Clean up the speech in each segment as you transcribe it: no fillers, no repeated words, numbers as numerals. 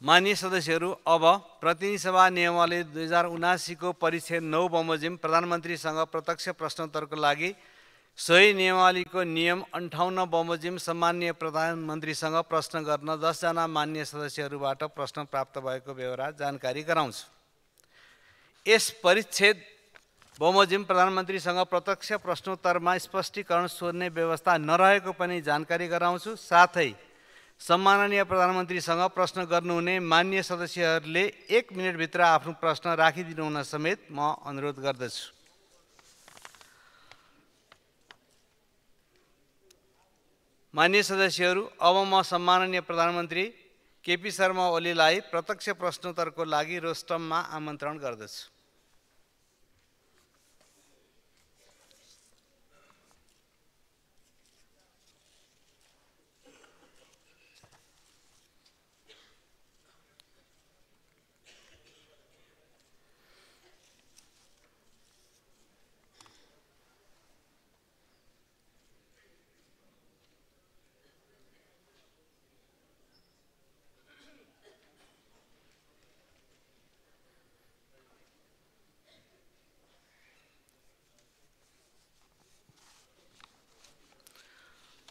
माननीय सदस्यहरू, अब प्रतिनिधि सभा नियमावली 2079 को परिच्छेद 9 बमोजिम प्रधानमन्त्रीसँग प्रत्यक्ष प्रश्नोत्तरको लागि सोही नियमावलीको नियम 58 बमोजिम सम्माननीय प्रधानमन्त्रीसँग प्रश्न गर्न 10 जना माननीय सदस्यहरूबाट प्रश्न प्राप्त भएको बेहोरा जानकारी गराउँछु। यस परिच्छेद बमोजिम प्रधानमन्त्रीसँग प्रत्यक्ष प्रश्नोत्तरमा स्पष्टीकरण सोध्ने व्यवस्था नरहेको पनि जानकारी गराउँछु। साथै सम्माननीय प्रधानमन्त्रीसँग प्रश्न गर्नुहुने माननीय सदस्यहरूले 1 मिनेटभित्र आफ्नो प्रश्न राखिदिनु हुन समेत म अनुरोध गर्दछु। माननीय सदस्यहरू, अब म सम्माननीय प्रधानमन्त्री केपी शर्मा ओलीलाई प्रत्यक्ष प्रश्नोत्तरको लागि रोस्टममा आमन्त्रण गर्दछु।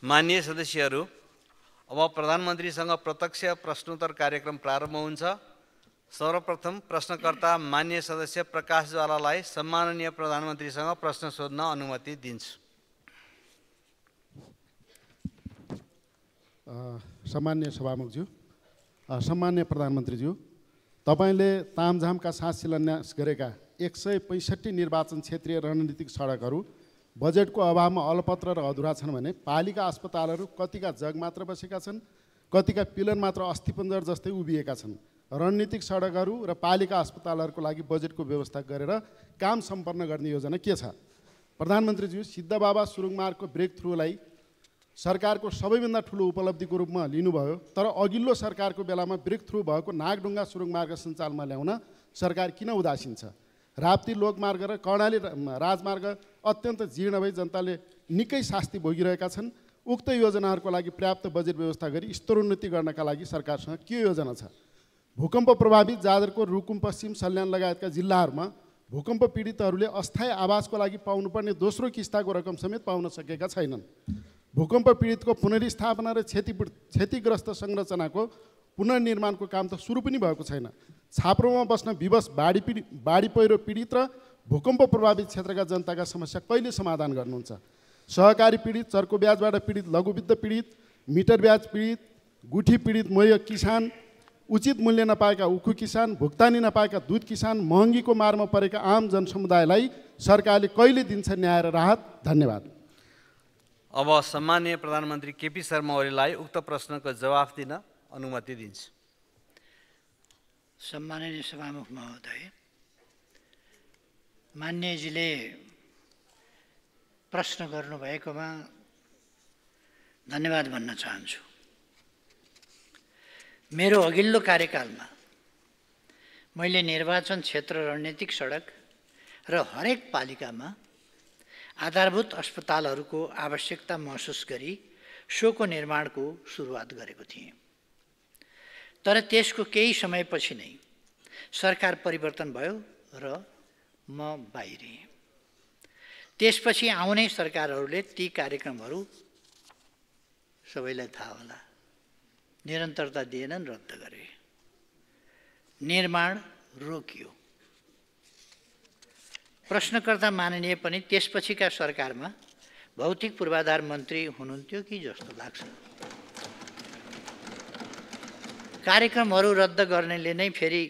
माननीय सदस्यहरू, अब प्रधानमन्त्रीसँग प्रत्यक्ष प्रश्नोत्तर कार्यक्रम प्रारम्भ हुन्छ। सर्वप्रथम प्रश्नकर्ता माननीय सदस्य प्रकाश ज्वालालाई सम्माननीय प्रधानमन्त्रीसँग प्रश्न सोध्न अनुमति दिन्छु। सम्माननीय सभामुखज्यू, सम्माननीय प्रधानमन्त्रीज्यू, तपाईले तामझामका साथ शिलान्यास गरेका 165 निर्वाचन क्षेत्रीय रणनीतिक सडकहरू बजेटको अभावमा अलपत्र र अधुरा छन् भने पालिका अस्पतालहरू कतिका जग मात्र बसेका छन्, कतिका पिलर मात्र अस्थिपञ्जर जस्तै उभिएका छन्। रणनीतिक सडकहरू र पालिका अस्पतालहरूको लागि बजेटको व्यवस्था गरेर काम सम्पन्न गर्ने योजना के छ? प्रधानमन्त्रीज्यू, सिद्धबाबा सुरुङ मार्गको ब्रेक थ्रुलाई सरकारको सबैभन्दा ठुलो उपलब्धिको रूपमा लिनुभयो, तर अघिल्लो सरकारको बेलामा ब्रेक थ्रु भएको नागढुङ्गा सुरुङ मार्ग सञ्चालनमा ल्याउन सरकार किन उदासीन छ? राप्ती लोकमार्ग र कर्णाली राजमार्ग अत्यन्त जीर्ण भई जनताले निकै शास्ति भोगिरहेका छन्। उक्त योजनाहरूको लागि पर्याप्त बजेट व्यवस्था गरी स्तरोन्नति गर्नका लागि सरकारसँग के योजना छ? भूकम्प प्रभावित जाजरकोट, रुकुम पश्चिम, सल्यान लगायतका जिल्लाहरूमा भूकम्प पीडितहरूले अस्थायी आवासको लागि पाउनुपर्ने दोस्रो किस्ताको रकम समेत पाउन सकेका छैनन्। भूकम्प पीडितको पुनर्स्थापना र क्षतिग्रस्त संरचनाको पुनर्निर्माणको काम त सुरु पनि भएको छैन। छाप्रोमा बस्न विवश बाढी पहिरो पीडित र भूकम्प प्रभावित क्षेत्रका जनताका समस्या कहिले समाधान गर्नुहुन्छ? सहकारी पीडित, चर्को ब्याजबाट पीडित लघुवित्त पीडित, मिटर ब्याज पीडित, गुठी पीडित मोय किसान, उचित मूल्य नपाएका उखु किसान, भुक्तानी नपाएका दुध किसान, महँगीको मारमा परेका आम जनसमुदायलाई सरकारले कहिले दिन्छ न्याय र राहत? धन्यवाद। अब सम्माननीय प्रधानमन्त्री केपी शर्मा ओलीलाई उक्त प्रश्नको जवाफ दिन अनुमति दिन्छु। सम्माननीय सभामुख महोदय, मान्यजीले प्रश्न गर्नुभएकोमा धन्यवाद भन्न चाहन्छु। मेरो अघिल्लो कार्यकालमा मैले निर्वाचन क्षेत्र रणनीतिक सडक र हरेक पालिकामा आधारभूत अस्पतालहरूको आवश्यकता महसुस गरी सोको निर्माणको सुरुवात गरेको थिएँ। तर त्यसको केही समयपछि नै सरकार परिवर्तन भयो र म बाहिरिएँ। त्यसपछि आउने सरकारहरूले ती कार्यक्रमहरू सबैलाई थाहा होला निरन्तरता दिएनन्, रद्द गरे, निर्माण रोकियो। प्रश्नकर्ता माननीय पनि त्यसपछिका सरकारमा भौतिक पूर्वाधार मन्त्री हुनुहुन्थ्यो कि जस्तो लाग्छ। कार्यक्रमहरू रद्द गर्नेले नै फेरि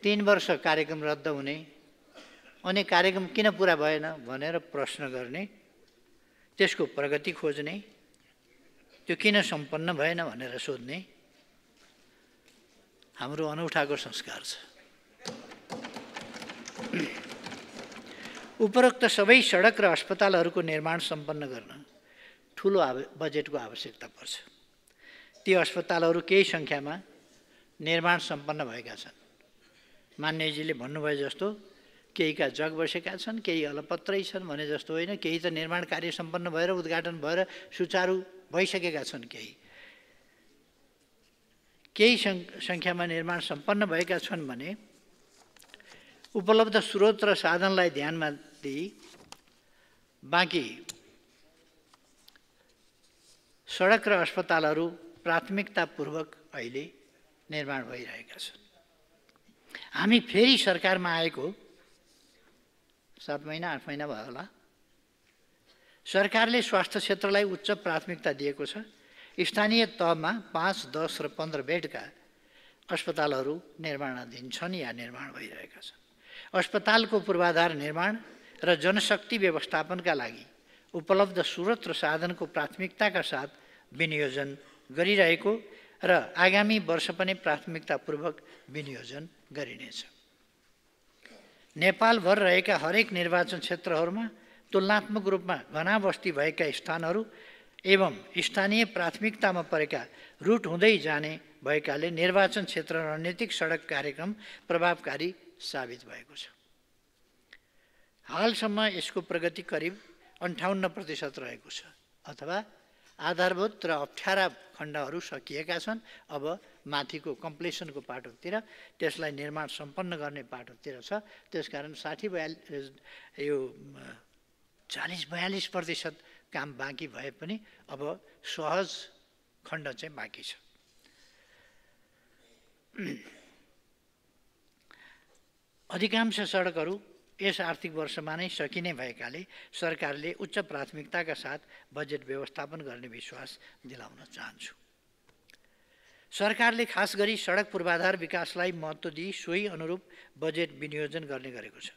3 वर्ष कार्यक्रम रद्द हुने, अनि कार्यक्रम किन पुरा भएन भनेर प्रश्न गर्ने, त्यसको प्रगति खोज्ने, त्यो किन सम्पन्न भएन भनेर सोध्ने हाम्रो अनौठाको संस्कार छ। उपरोक्त सबै सडक र अस्पतालहरूको निर्माण सम्पन्न गर्न ठुलो बजेटको आवश्यकता पर्छ। ती अस्पतालहरू केही सङ्ख्यामा निर्माण सम्पन्न भएका छन्। मान्यजीले भन्नुभयो जस्तो केहीका जग बसेका छन्, केही अलपत्रै छन् भने जस्तो होइन, केही त निर्माण कार्य सम्पन्न भएर उद्घाटन भएर सुचारू भइसकेका छन्। केही केही सङ्ख्यामा निर्माण सम्पन्न भएका छन् भने उपलब्ध स्रोत र साधनलाई ध्यानमा दिई बाँकी सडक र अस्पतालहरू प्राथमिकतापूर्वक अहिले निर्माण भइरहेका छन्। हामी फेरि सरकारमा आएको 7 महिना 8 महिना भयो होला। सरकारले स्वास्थ्य क्षेत्रलाई उच्च प्राथमिकता दिएको छ। स्थानीय तहमा 5, 10 र 15 बेडका अस्पतालहरू निर्माणाधीन छन् या निर्माण भइरहेका छन्। अस्पतालको पूर्वाधार निर्माण र जनशक्ति व्यवस्थापनका लागि उपलब्ध स्रोत र साधनको प्राथमिकताका साथ विनियोजन गरिरहेको र आगामी वर्ष पनि प्राथमिकतापूर्वक विनियोजन गरिनेछ। नेपालभर रहेका हरेक निर्वाचन क्षेत्रहरूमा तुलनात्मक रूपमा घना बस्ती भएका स्थानहरू एवं स्थानीय प्राथमिकतामा परेका रुट हुँदै जाने भएकाले निर्वाचन क्षेत्र रणनीतिक सडक कार्यक्रम प्रभावकारी साबित भएको छ। हालसम्म यसको प्रगति करिब 58% रहेको छ अथवा आधारभूत र अप्ठ्यारा खण्डहरू सकिएका छन्। अब माथिको कम्प्लिसनको पाटोतिर त्यसलाई निर्माण सम्पन्न गर्ने पाटोतिर छ। त्यसकारण 40-42% काम बाँकी भए पनि अब सहज खण्ड चाहिँ बाँकी छ। अधिकांश सडकहरू यस आर्थिक वर्षमा नै सकिने भएकाले सरकारले उच्च प्राथमिकताका साथ बजेट व्यवस्थापन गर्ने विश्वास दिलाउन चाहन्छु। सरकारले खास गरी सडक पूर्वाधार विकासलाई महत्त्व दिई सोही अनुरूप बजेट विनियोजन गर्ने गरेको छ।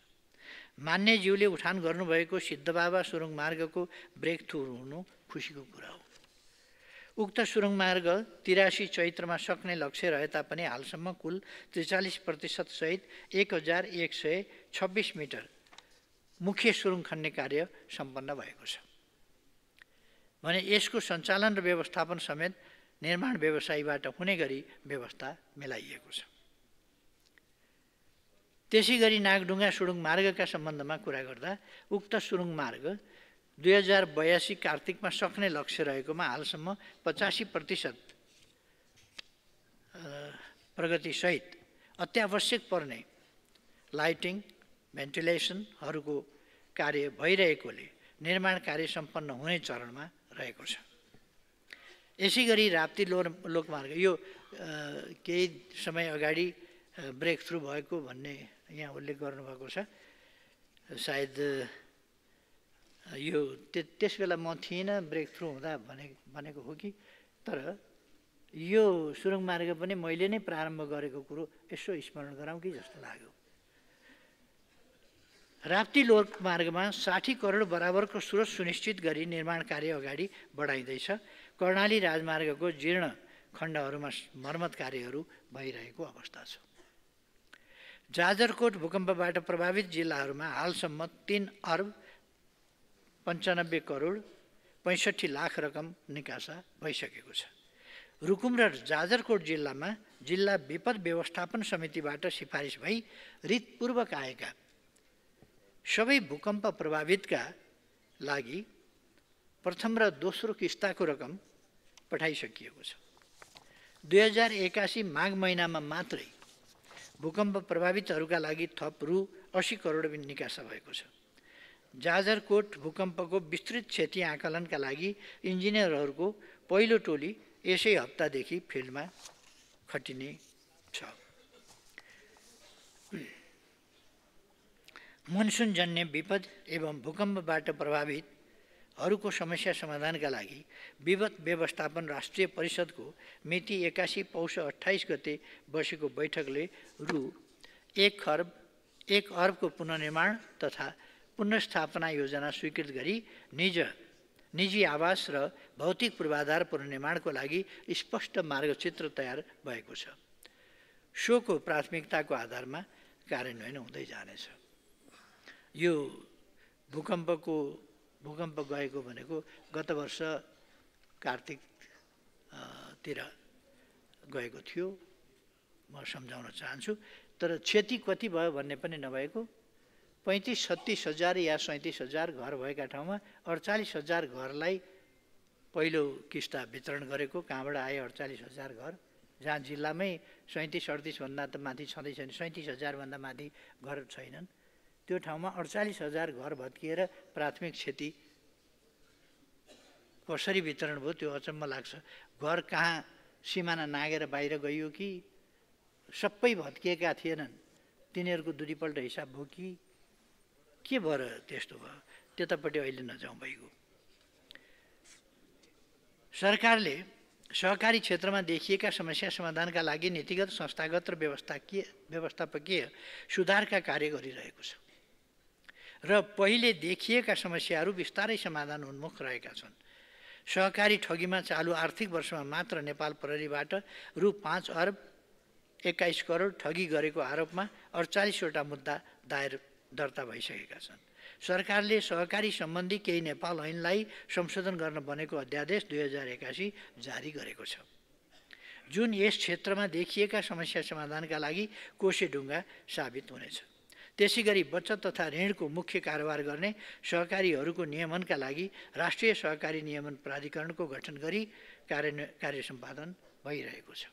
मान्यज्यूले उठान गर्नुभएको सिद्धबाबा सुरुङ मार्गको ब्रेक थ्रु हुनु खुसीको कुरा हो। उक्त सुरुङ मार्ग 83 चैत्रमा सक्ने लक्ष्य रहे तापनि हालसम्म कुल 43% सहित 1126 मिटर मुख्य सुरुङ खन्ने कार्य सम्पन्न भएको छ भने यसको सञ्चालन र व्यवस्थापन समेत निर्माण व्यवसायीबाट हुने गरी व्यवस्था मिलाइएको छ। त्यसैगरी नागढुङ्गा सुरुङ मार्गका सम्बन्धमा कुरा गर्दा उक्त सुरुङ मार्ग 2082 कार्तिकमा सक्ने लक्ष्य रहेकोमा हालसम्म 85% प्रगतिसहित अत्यावश्यक पर्ने लाइटिङ भेन्टिलेसनहरूको कार्य भइरहेकोले निर्माण कार्य सम्पन्न हुने चरणमा रहेको छ। यसै गरी राप्ती लोकमार्ग यो केही समय अगाडि ब्रेक थ्रु भएको भन्ने यहाँ उल्लेख गर्नुभएको छ। सायद यो त्यस बेला म थिइनँ ब्रेक थ्रु हुँदा भनेको हो कि, तर यो सुरुङ मार्ग पनि मैले नै प्रारम्भ गरेको कुरो यसो स्मरण गराउँ कि जस्तो लाग्यो। राप्ती लोकमार्गमा 60 करोड बराबरको स्रोत सुनिश्चित गरी निर्माण कार्य अगाडि बढाइँदैछ। कर्णाली राजमार्गको जीर्ण खण्डहरूमा मर्मत कार्यहरू भइरहेको अवस्था छ। जाजरकोट भूकम्पबाट प्रभावित जिल्लाहरूमा हालसम्म 3 अर्ब 95 करोड 65 लाख रकम निकासा भइसकेको छ। रुकुम र जाजरकोट जिल्लामा जिल्ला विपद व्यवस्थापन समितिबाट सिफारिस भई रितपूर्वक आएका सबै भूकम्प प्रभावितका लागि प्रथम र दोस्रो किस्ताको रकम पठाइसकिएको छ। 2081 माघ महिनामा मात्रै भूकम्प प्रभावितहरूका लागि थप रु 80 करोड निकासा भएको छ। जाजरकोट भूकम्पको विस्तृत क्षति आकलनका लागि इन्जिनियरहरूको पहिलो टोली यसै हप्तादेखि फिल्डमा खटिने छ। मनसुनजन्य विपद एवं भूकम्पबाट प्रभावितहरूको समस्या समाधानका लागि विपद व्यवस्थापन राष्ट्रिय परिषदको मिति 81 पौष 28 गते बसेको बैठकले रु 1 अर्बको पुनर्निर्माण तथा पुनर्स्थापना योजना स्वीकृत गरी निजी आवास र भौतिक पूर्वाधार पुनर्निर्माणको लागि स्पष्ट मार्गचित्र तयार भएको छ। सोको प्राथमिकताको आधारमा कार्यान्वयन हुँदै जानेछ। यो भूकम्प गएको भनेको गत वर्ष कार्तिकतिर गएको थियो, म सम्झाउन चाहन्छु। तर क्षति कति भयो भन्ने पनि नभएको 35-36 हजार या 37 हजार घर भएका ठाउँमा 48 हजार घरलाई पहिलो किस्ता वितरण गरेको। कहाँबाट आए 48 हजार घर जहाँ जिल्लामै 37-38 भन्दा त माथि छँदै छैन, 37,000 भन्दा माथि घर छैनन्, त्यो ठाउँमा 48,000 घर भत्किएर प्राथमिक क्षति कसरी वितरण भयो त्यो अचम्म लाग्छ। घर कहाँ सिमाना नागेर बाहिर गइयो कि सबै भत्किएका थिएनन्, तिनीहरूको दुरीपल्ट हिसाब भयो कि के भएर त्यस्तो भयो, त्यतापट्टि अहिले नजाउँ भइगयो। सरकारले सहकारी क्षेत्रमा देखिएका समस्या समाधानका लागि नीतिगत, संस्थागत र व्यवस्थापकीय सुधारका कार्य गरिरहेको छ र पहिले देखिएका समस्याहरू बिस्तारै समाधान उन्मुख रहेका छन्। सहकारी ठगीमा चालु आर्थिक वर्षमा मात्र नेपाल प्रहरीबाट रु 5 अर्ब 21 करोड ठगी गरेको आरोपमा 48वटा मुद्दा दर्ता भइसकेका छन्। सरकारले सहकारी सम्बन्धी केही नेपाल ऐनलाई संशोधन गर्न बनेको अध्यादेश 2081 जारी गरेको छ, जुन यस क्षेत्रमा देखिएका समस्या समाधानका लागि कोसेढुङ्गा साबित हुनेछ। त्यसैगरी बचत तथा ऋणको मुख्य कारोबार गर्ने सहकारीहरूको नियमनका लागि राष्ट्रिय सहकारी नियमन प्राधिकरणको गठन गरी कार्य सम्पादन भइरहेको छ।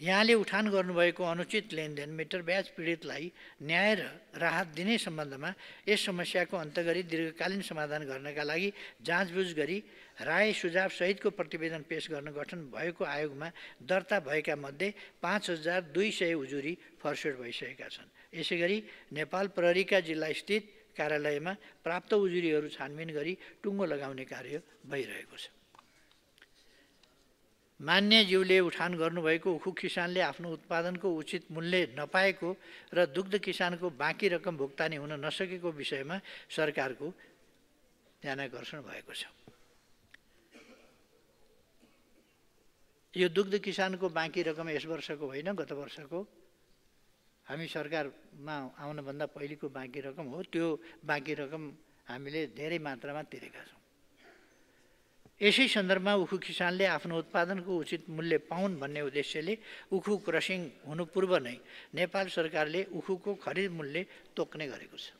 यहाँले उठान गर्नुभएको अनुचित लेनदेन मिटर ब्याज पीडितलाई न्याय र राहत दिने सम्बन्धमा यस समस्याको अन्त गरी दीर्घकालीन समाधान गर्नका लागि जाँचबुझ गरी राय सुझाव सहितको प्रतिवेदन पेश गर्न गठन भएको आयोगमा दर्ता भएका मध्ये 5,200 उजुरी फर्सेट भइसकेका छन्। यसैगरी नेपाल प्रहरीका जिल्लास्थित कार्यालयमा प्राप्त उजुरीहरू छानबिन गरी टुङ्गो लगाउने कार्य भइरहेको छ। मान्यज्यूले उठान गर्नुभएको उखु किसानले आफ्नो उत्पादनको उचित मूल्य नपाएको र दुग्ध किसानको बाँकी रकम भुक्तानी हुन नसकेको विषयमा सरकारको ध्यानाकर्षण भएको छ। यो दुग्ध किसानको बाँकी रकम यस वर्षको होइन, गत वर्षको हामी सरकारमा आउनुभन्दा पहिलेको बाँकी रकम हो। त्यो बाँकी रकम हामीले धेरै मात्रामा तिरेका छौँ। यसै सन्दर्भमा उखु किसानले आफ्नो उत्पादनको उचित मूल्य पाउन् भन्ने उद्देश्यले उखु क्रसिङ हुनु पूर्व नै नेपाल सरकारले उखुको खरिद मूल्य तोक्ने गरेको छ।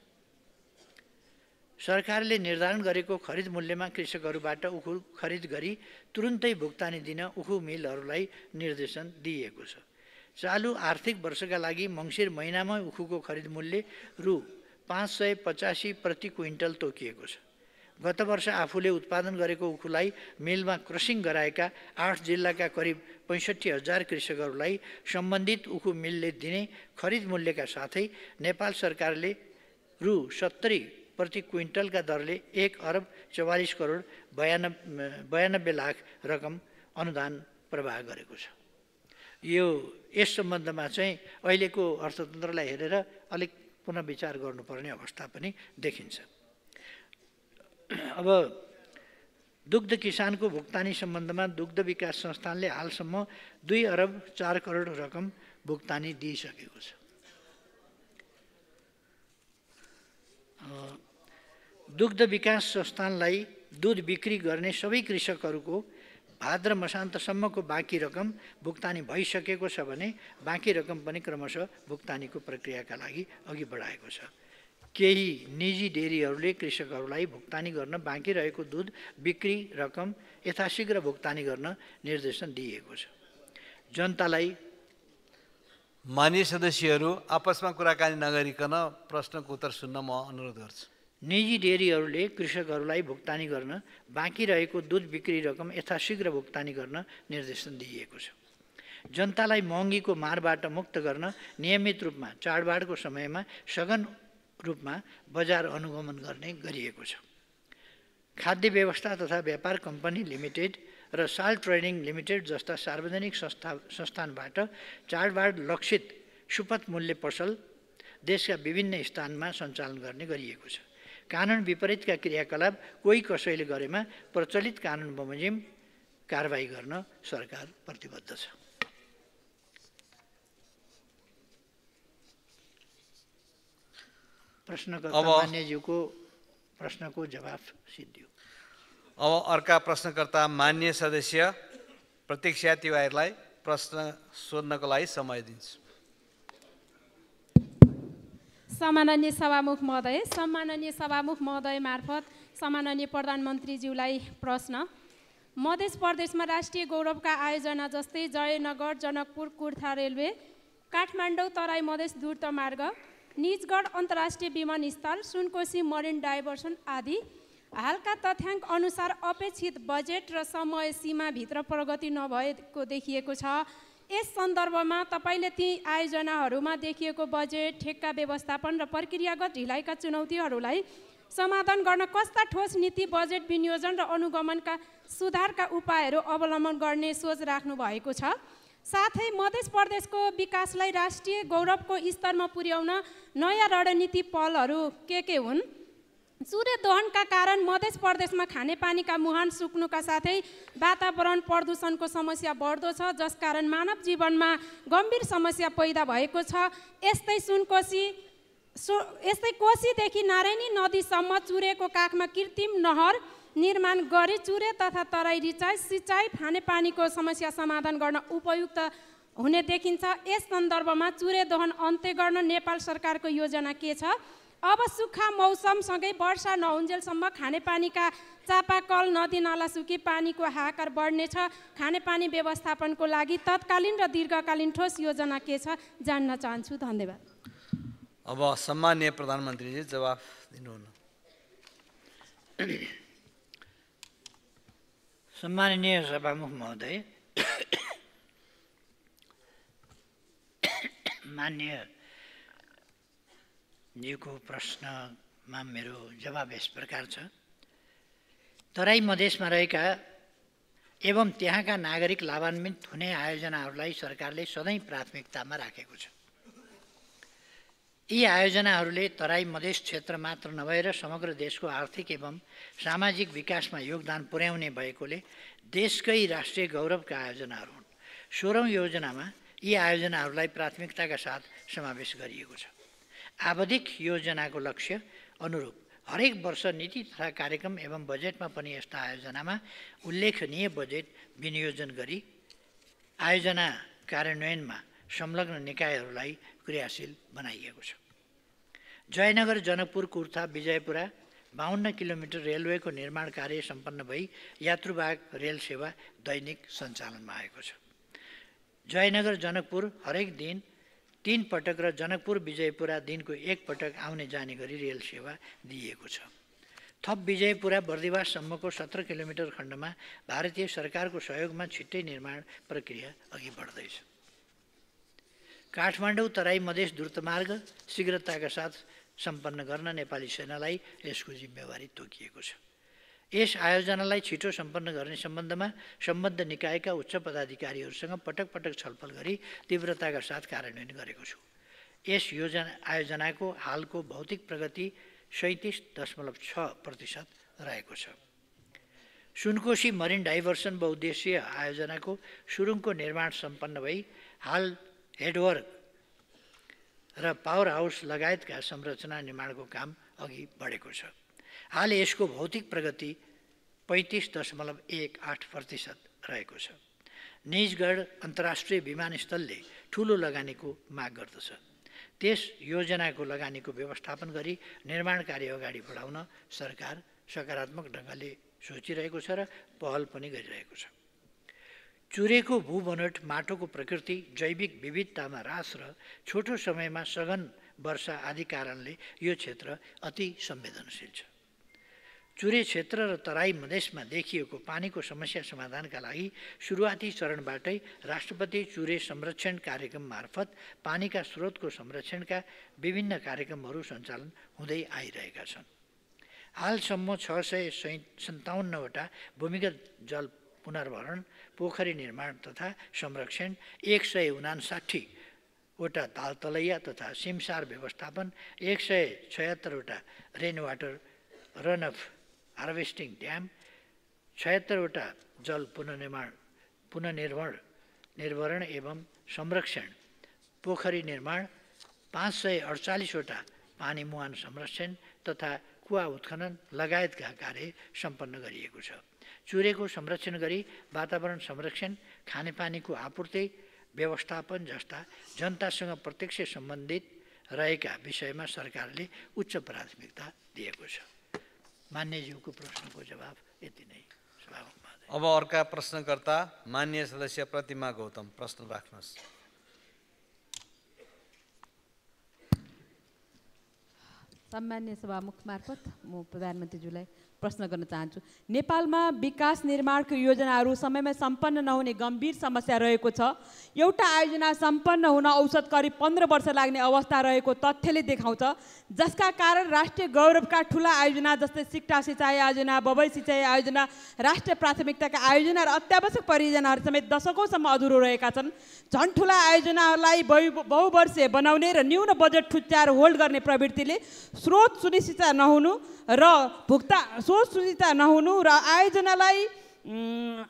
सरकारले निर्धारण गरेको खरिद मूल्यमा कृषकहरूबाट उखु खरिद गरी तुरुन्तै भुक्तानी दिन उखु मिलहरूलाई निर्देशन दिइएको छ। चालु आर्थिक वर्षका लागि मङ्सिर महिनामा उखुको खरिद मूल्य रु 585 प्रति क्विन्टल तोकिएको छ। गत वर्ष आफूले उत्पादन गरेको उखुलाई मिलमा क्रसिङ गराएका 8 जिल्लाका करिब 65,000 कृषकहरूलाई सम्बन्धित उखु मिलले दिने खरिद मूल्यका साथै नेपाल सरकारले रु 70 प्रति क्विन्टलका दरले 1 अर्ब 44 करोड 92 लाख रकम अनुदान प्रवाह गरेको छ। यस सम्बन्धमा चाहिँ अहिलेको अर्थतन्त्रलाई हेरेर अलिक पुनः विचार गर्नुपर्ने अवस्था पनि देखिन्छ। अब दुग्ध किसानको भुक्तानी सम्बन्धमा दुग्ध विकास संस्थानले हालसम्म 2 अर्ब 4 करोड रकम भुक्तानी दिइसकेको छ। दुग्ध विकास संस्थानलाई दुध बिक्री गर्ने सबै कृषकहरूको भाद्र मसान्तसम्मको बाँकी रकम भुक्तानी भइसकेको छ भने बाँकी रकम पनि क्रमशः भुक्तानीको प्रक्रियाका लागि अघि बढाएको छ। केही निजी डेरीहरूले कृषकहरूलाई भुक्तानी गर्न बाँकी रहेको दुध बिक्री रकम यथाशीघ्र भुक्तानी गर्न निर्देशन दिएको छ। जनतालाई मान्य सदस्यहरू आपसमा कुराकानी नगरिकन प्रश्नको उत्तर सुन्न म अनुरोध गर्छु। निजी डेरीहरूले कृषकहरूलाई भुक्तानी गर्न बाँकी रहेको दुध बिक्री रकम यथाशीघ्र भुक्तानी गर्न निर्देशन दिइएको छ। जनतालाई महँगीको मारबाट मुक्त गर्न नियमित रूपमा चाडबाडको समयमा सघन रूपमा बजार अनुगमन गर्ने गरिएको छ। खाद्य व्यवस्था तथा व्यापार कम्पनी लिमिटेड र साल ट्रेडिङ लिमिटेड जस्ता सार्वजनिक संस्थानबाट चाडबाड लक्षित सुपथ मूल्य पसल देशका विभिन्न स्थानमा सञ्चालन गर्ने गरिएको छ। कानुन विपरीतका क्रियाकलाप कोही कसैले गरेमा प्रचलित कानुन बमोजिम कारबाही गर्न सरकार प्रतिबद्ध छ। प्रश्नकर्ता मान्यज्यूको प्रश्नको जवाफ सिद्धियो। अब अर्का प्रश्नकर्ता मान्य सदस्य प्रतीक्षा तिवारीलाई प्रश्न सोध्नको लागि समय दिन्छु। सम्माननीय सभामुख महोदय मार्फत सम्माननीय प्रधानमन्त्रीज्यूलाई प्रश्न। मध्य प्रदेशमा राष्ट्रिय गौरवका आयोजना जस्तै जयनगर, जनकपुर, कुर्था रेलवे, काठमाडौँ तराई मधेस द्रुत मार्ग, निजगढ अन्तर्राष्ट्रिय विमानस्थल, सुनकोशी मरिन डाइभर्सन आदि हालका तथ्याङ्क अनुसार अपेक्षित बजेट र समय सीमाभित्र प्रगति नभएको देखिएको छ। यस सन्दर्भमा तपाईँले ती आयोजनाहरूमा देखिएको बजेट, ठेक्का व्यवस्थापन र प्रक्रियागत ढिलाइका चुनौतीहरूलाई समाधान गर्न कस्ता ठोस नीति, बजेट विनियोजन र अनुगमनका सुधारका उपायहरू अवलम्बन गर्ने सोच राख्नु भएको छ। साथै मध्य प्रदेशको विकासलाई राष्ट्रिय गौरवको स्तरमा पुर्याउन नयाँ रणनीति पहलहरू के हुन्? चुरे दोहनका कारण मध्य प्रदेशमा खानेपानीका मुहान सुक्नुका साथै वातावरण प्रदूषणको समस्या बढ्दो छ, जसकारण मानव जीवनमा गम्भीर समस्या पैदा भएको छ। यस्तै कोशीदेखि नारायणी नदीसम्म चुरेको काखमा कृत्रिम नहर निर्माण गरी चुरे तथा तराई रिचाइ, सिँचाइ, खानेपानीको समस्या समाधान गर्न उपयुक्त हुने देखिन्छ। यस सन्दर्भमा चुरे दोहन अन्त्य गर्न नेपाल सरकारको योजना के छ? अब सुक्खा मौसमसँगै वर्षा नहुन्जेलसम्म खानेपानीका चापाकल, नदीनाला सुकी पानीको हाहाकार बढ्नेछ। खानेपानी व्यवस्थापनको लागि तत्कालीन र दीर्घकालीन ठोस योजना के छ जान्न चाहन्छु। धन्यवाद। अब सम्माननीय प्रधानमन्त्रीजी जवाफ दिनुहुन। सम्माननीय सभामुख महोदय, माननीय ज्यूको प्रश्नमा मेरो जवाब यस प्रकार छ। तराई मधेसमा रहेका एवं त्यहाँका नागरिक लाभान्वित हुने आयोजनाहरूलाई सरकारले सधैँ प्राथमिकतामा राखेको छ। यी आयोजनाहरूले तराई मधेस क्षेत्र मात्र नभएर समग्र देशको आर्थिक एवं सामाजिक विकासमा योगदान पुर्याउने भएकोले देशकै राष्ट्रिय गौरवका आयोजनाहरू हुन्। 16औं योजनामा यी आयोजनाहरूलाई प्राथमिकताका साथ समावेश गरिएको छ। आवधिक योजनाको लक्ष्य अनुरूप हरेक वर्ष नीति तथा कार्यक्रम एवं बजेटमा पनि यस्ता आयोजनामा उल्लेखनीय बजेट विनियोजन गरी आयोजना कार्यान्वयनमा संलग्न निकायहरूलाई क्रियाशील बनाइएको छ। जयनगर, जनकपुर, कुर्था, विजयपुरा 52 किलोमिटर रेलवेको निर्माण कार्य सम्पन्न भई यात्रुवाहक रेल सेवा दैनिक सञ्चालनमा आएको छ। जयनगर जनकपुर हरेक दिन 3 पटक र जनकपुर विजयपुरा दिनको 1 पटक आउने जाने गरी रेल सेवा दिइएको छ। थप विजयपुरा बर्दिवाससम्मको 17 किलोमिटर खण्डमा भारतीय सरकारको सहयोगमा छिट्टै निर्माण प्रक्रिया अघि बढ्दैछ। काठमाडौँ तराई मधेस द्रुतमार्ग शीघ्रताका साथ सम्पन्न गर्न नेपाली सेनालाई यसको जिम्मेवारी तोकिएको छ। यस आयोजनालाई छिटो सम्पन्न गर्ने सम्बन्धमा सम्बद्ध निकायका उच्च पदाधिकारीहरूसँग पटक पटक छलफल गरी तीव्रताका साथ कार्यान्वयन गरेको छु। यस आयोजनाको हालको भौतिक प्रगति 37.6% रहेको छ। सुनकोशी मरिन डाइभर्सन बहुद्देश्यीय आयोजनाको सुरुङको निर्माण सम्पन्न भई हाल हेडवर्क र पावर हाउस लगायतका संरचना निर्माणको काम अघि बढेको छ। हाल यसको भौतिक प्रगति 35.18% रहेको छ। निजगढ अन्तर्राष्ट्रिय विमानस्थलले ठुलो लगानीको माग गर्दछ। त्यस योजनाको लगानीको व्यवस्थापन गरी निर्माण कार्य अगाडि बढाउन सरकार सकारात्मक ढङ्गले सोचिरहेको छ र पहल पनि गरिरहेको छ। चुरेको भूबनोट, माटोको प्रकृति, जैविक विविधतामा ह्रास र छोटो समयमा सघन वर्षा आदि कारणले यो क्षेत्र अति संवेदनशील छ। चुरे क्षेत्र र तराई मधेसमा देखिएको पानीको समस्या समाधानका लागि सुरुवाती चरणबाटै राष्ट्रपति चुरे संरक्षण कार्यक्रम मार्फत पानीका स्रोतको संरक्षणका विभिन्न कार्यक्रमहरू सञ्चालन हुँदै आइरहेका छन्। हालसम्म 657 वटा भूमिगत जल पुनर्भरण, पोखरी निर्माण तथा संरक्षण, 159 वटा तालतलैया तथा सिमसार व्यवस्थापन, 176 वटा rain water run off harvesting dam, 76 वटा जल पुनर्निर्भरण एवं संरक्षण, पोखरी निर्माण, 548 वटा पानी मुहान संरक्षण तथा कुवा उत्खनन लगायतका कार्य सम्पन्न गरिएको छ। चुरेको संरक्षण गरी वातावरण संरक्षण, खानेपानीको आपूर्ति व्यवस्थापन जस्ता जनतासँग प्रत्यक्ष सम्बन्धित रहेका विषयमा सरकारले उच्च प्राथमिकता दिएको छ। मान्यज्यूको प्रश्नको जवाब यति नै। सभामुख महोदय। अब अर्का प्रश्नकर्ता माननीय सदस्य प्रतिमा गौतम, प्रश्न राख्नुहोस्। सम्मान्य सभामुख मार्फत म प्रधानमन्त्रीज्यूलाई प्रश्न गर्न चाहन्छु। नेपालमा विकास निर्माणको योजनाहरू समयमा सम्पन्न नहुने गम्भीर समस्या रहेको छ। एउटा आयोजना सम्पन्न हुन औसत करिब 15 वर्ष लाग्ने अवस्था रहेको तथ्यले देखाउँछ, जसका कारण राष्ट्रिय गौरवका ठुला आयोजना जस्तै सिक्टा सिँचाइ आयोजना, बबई सिँचाइ आयोजना, राष्ट्रिय प्राथमिकताका आयोजना र अत्यावश्यक परियोजनाहरू समेत दशकौँसम्म अधुरो रहेका छन्। झन् ठुला आयोजनाहरूलाई बहुवर्षीय बनाउने र न्यून बजेट ठुच्चाएर होल्ड गर्ने प्रवृत्तिले स्रोत सुनिश्चित नहुनु र आयोजनालाई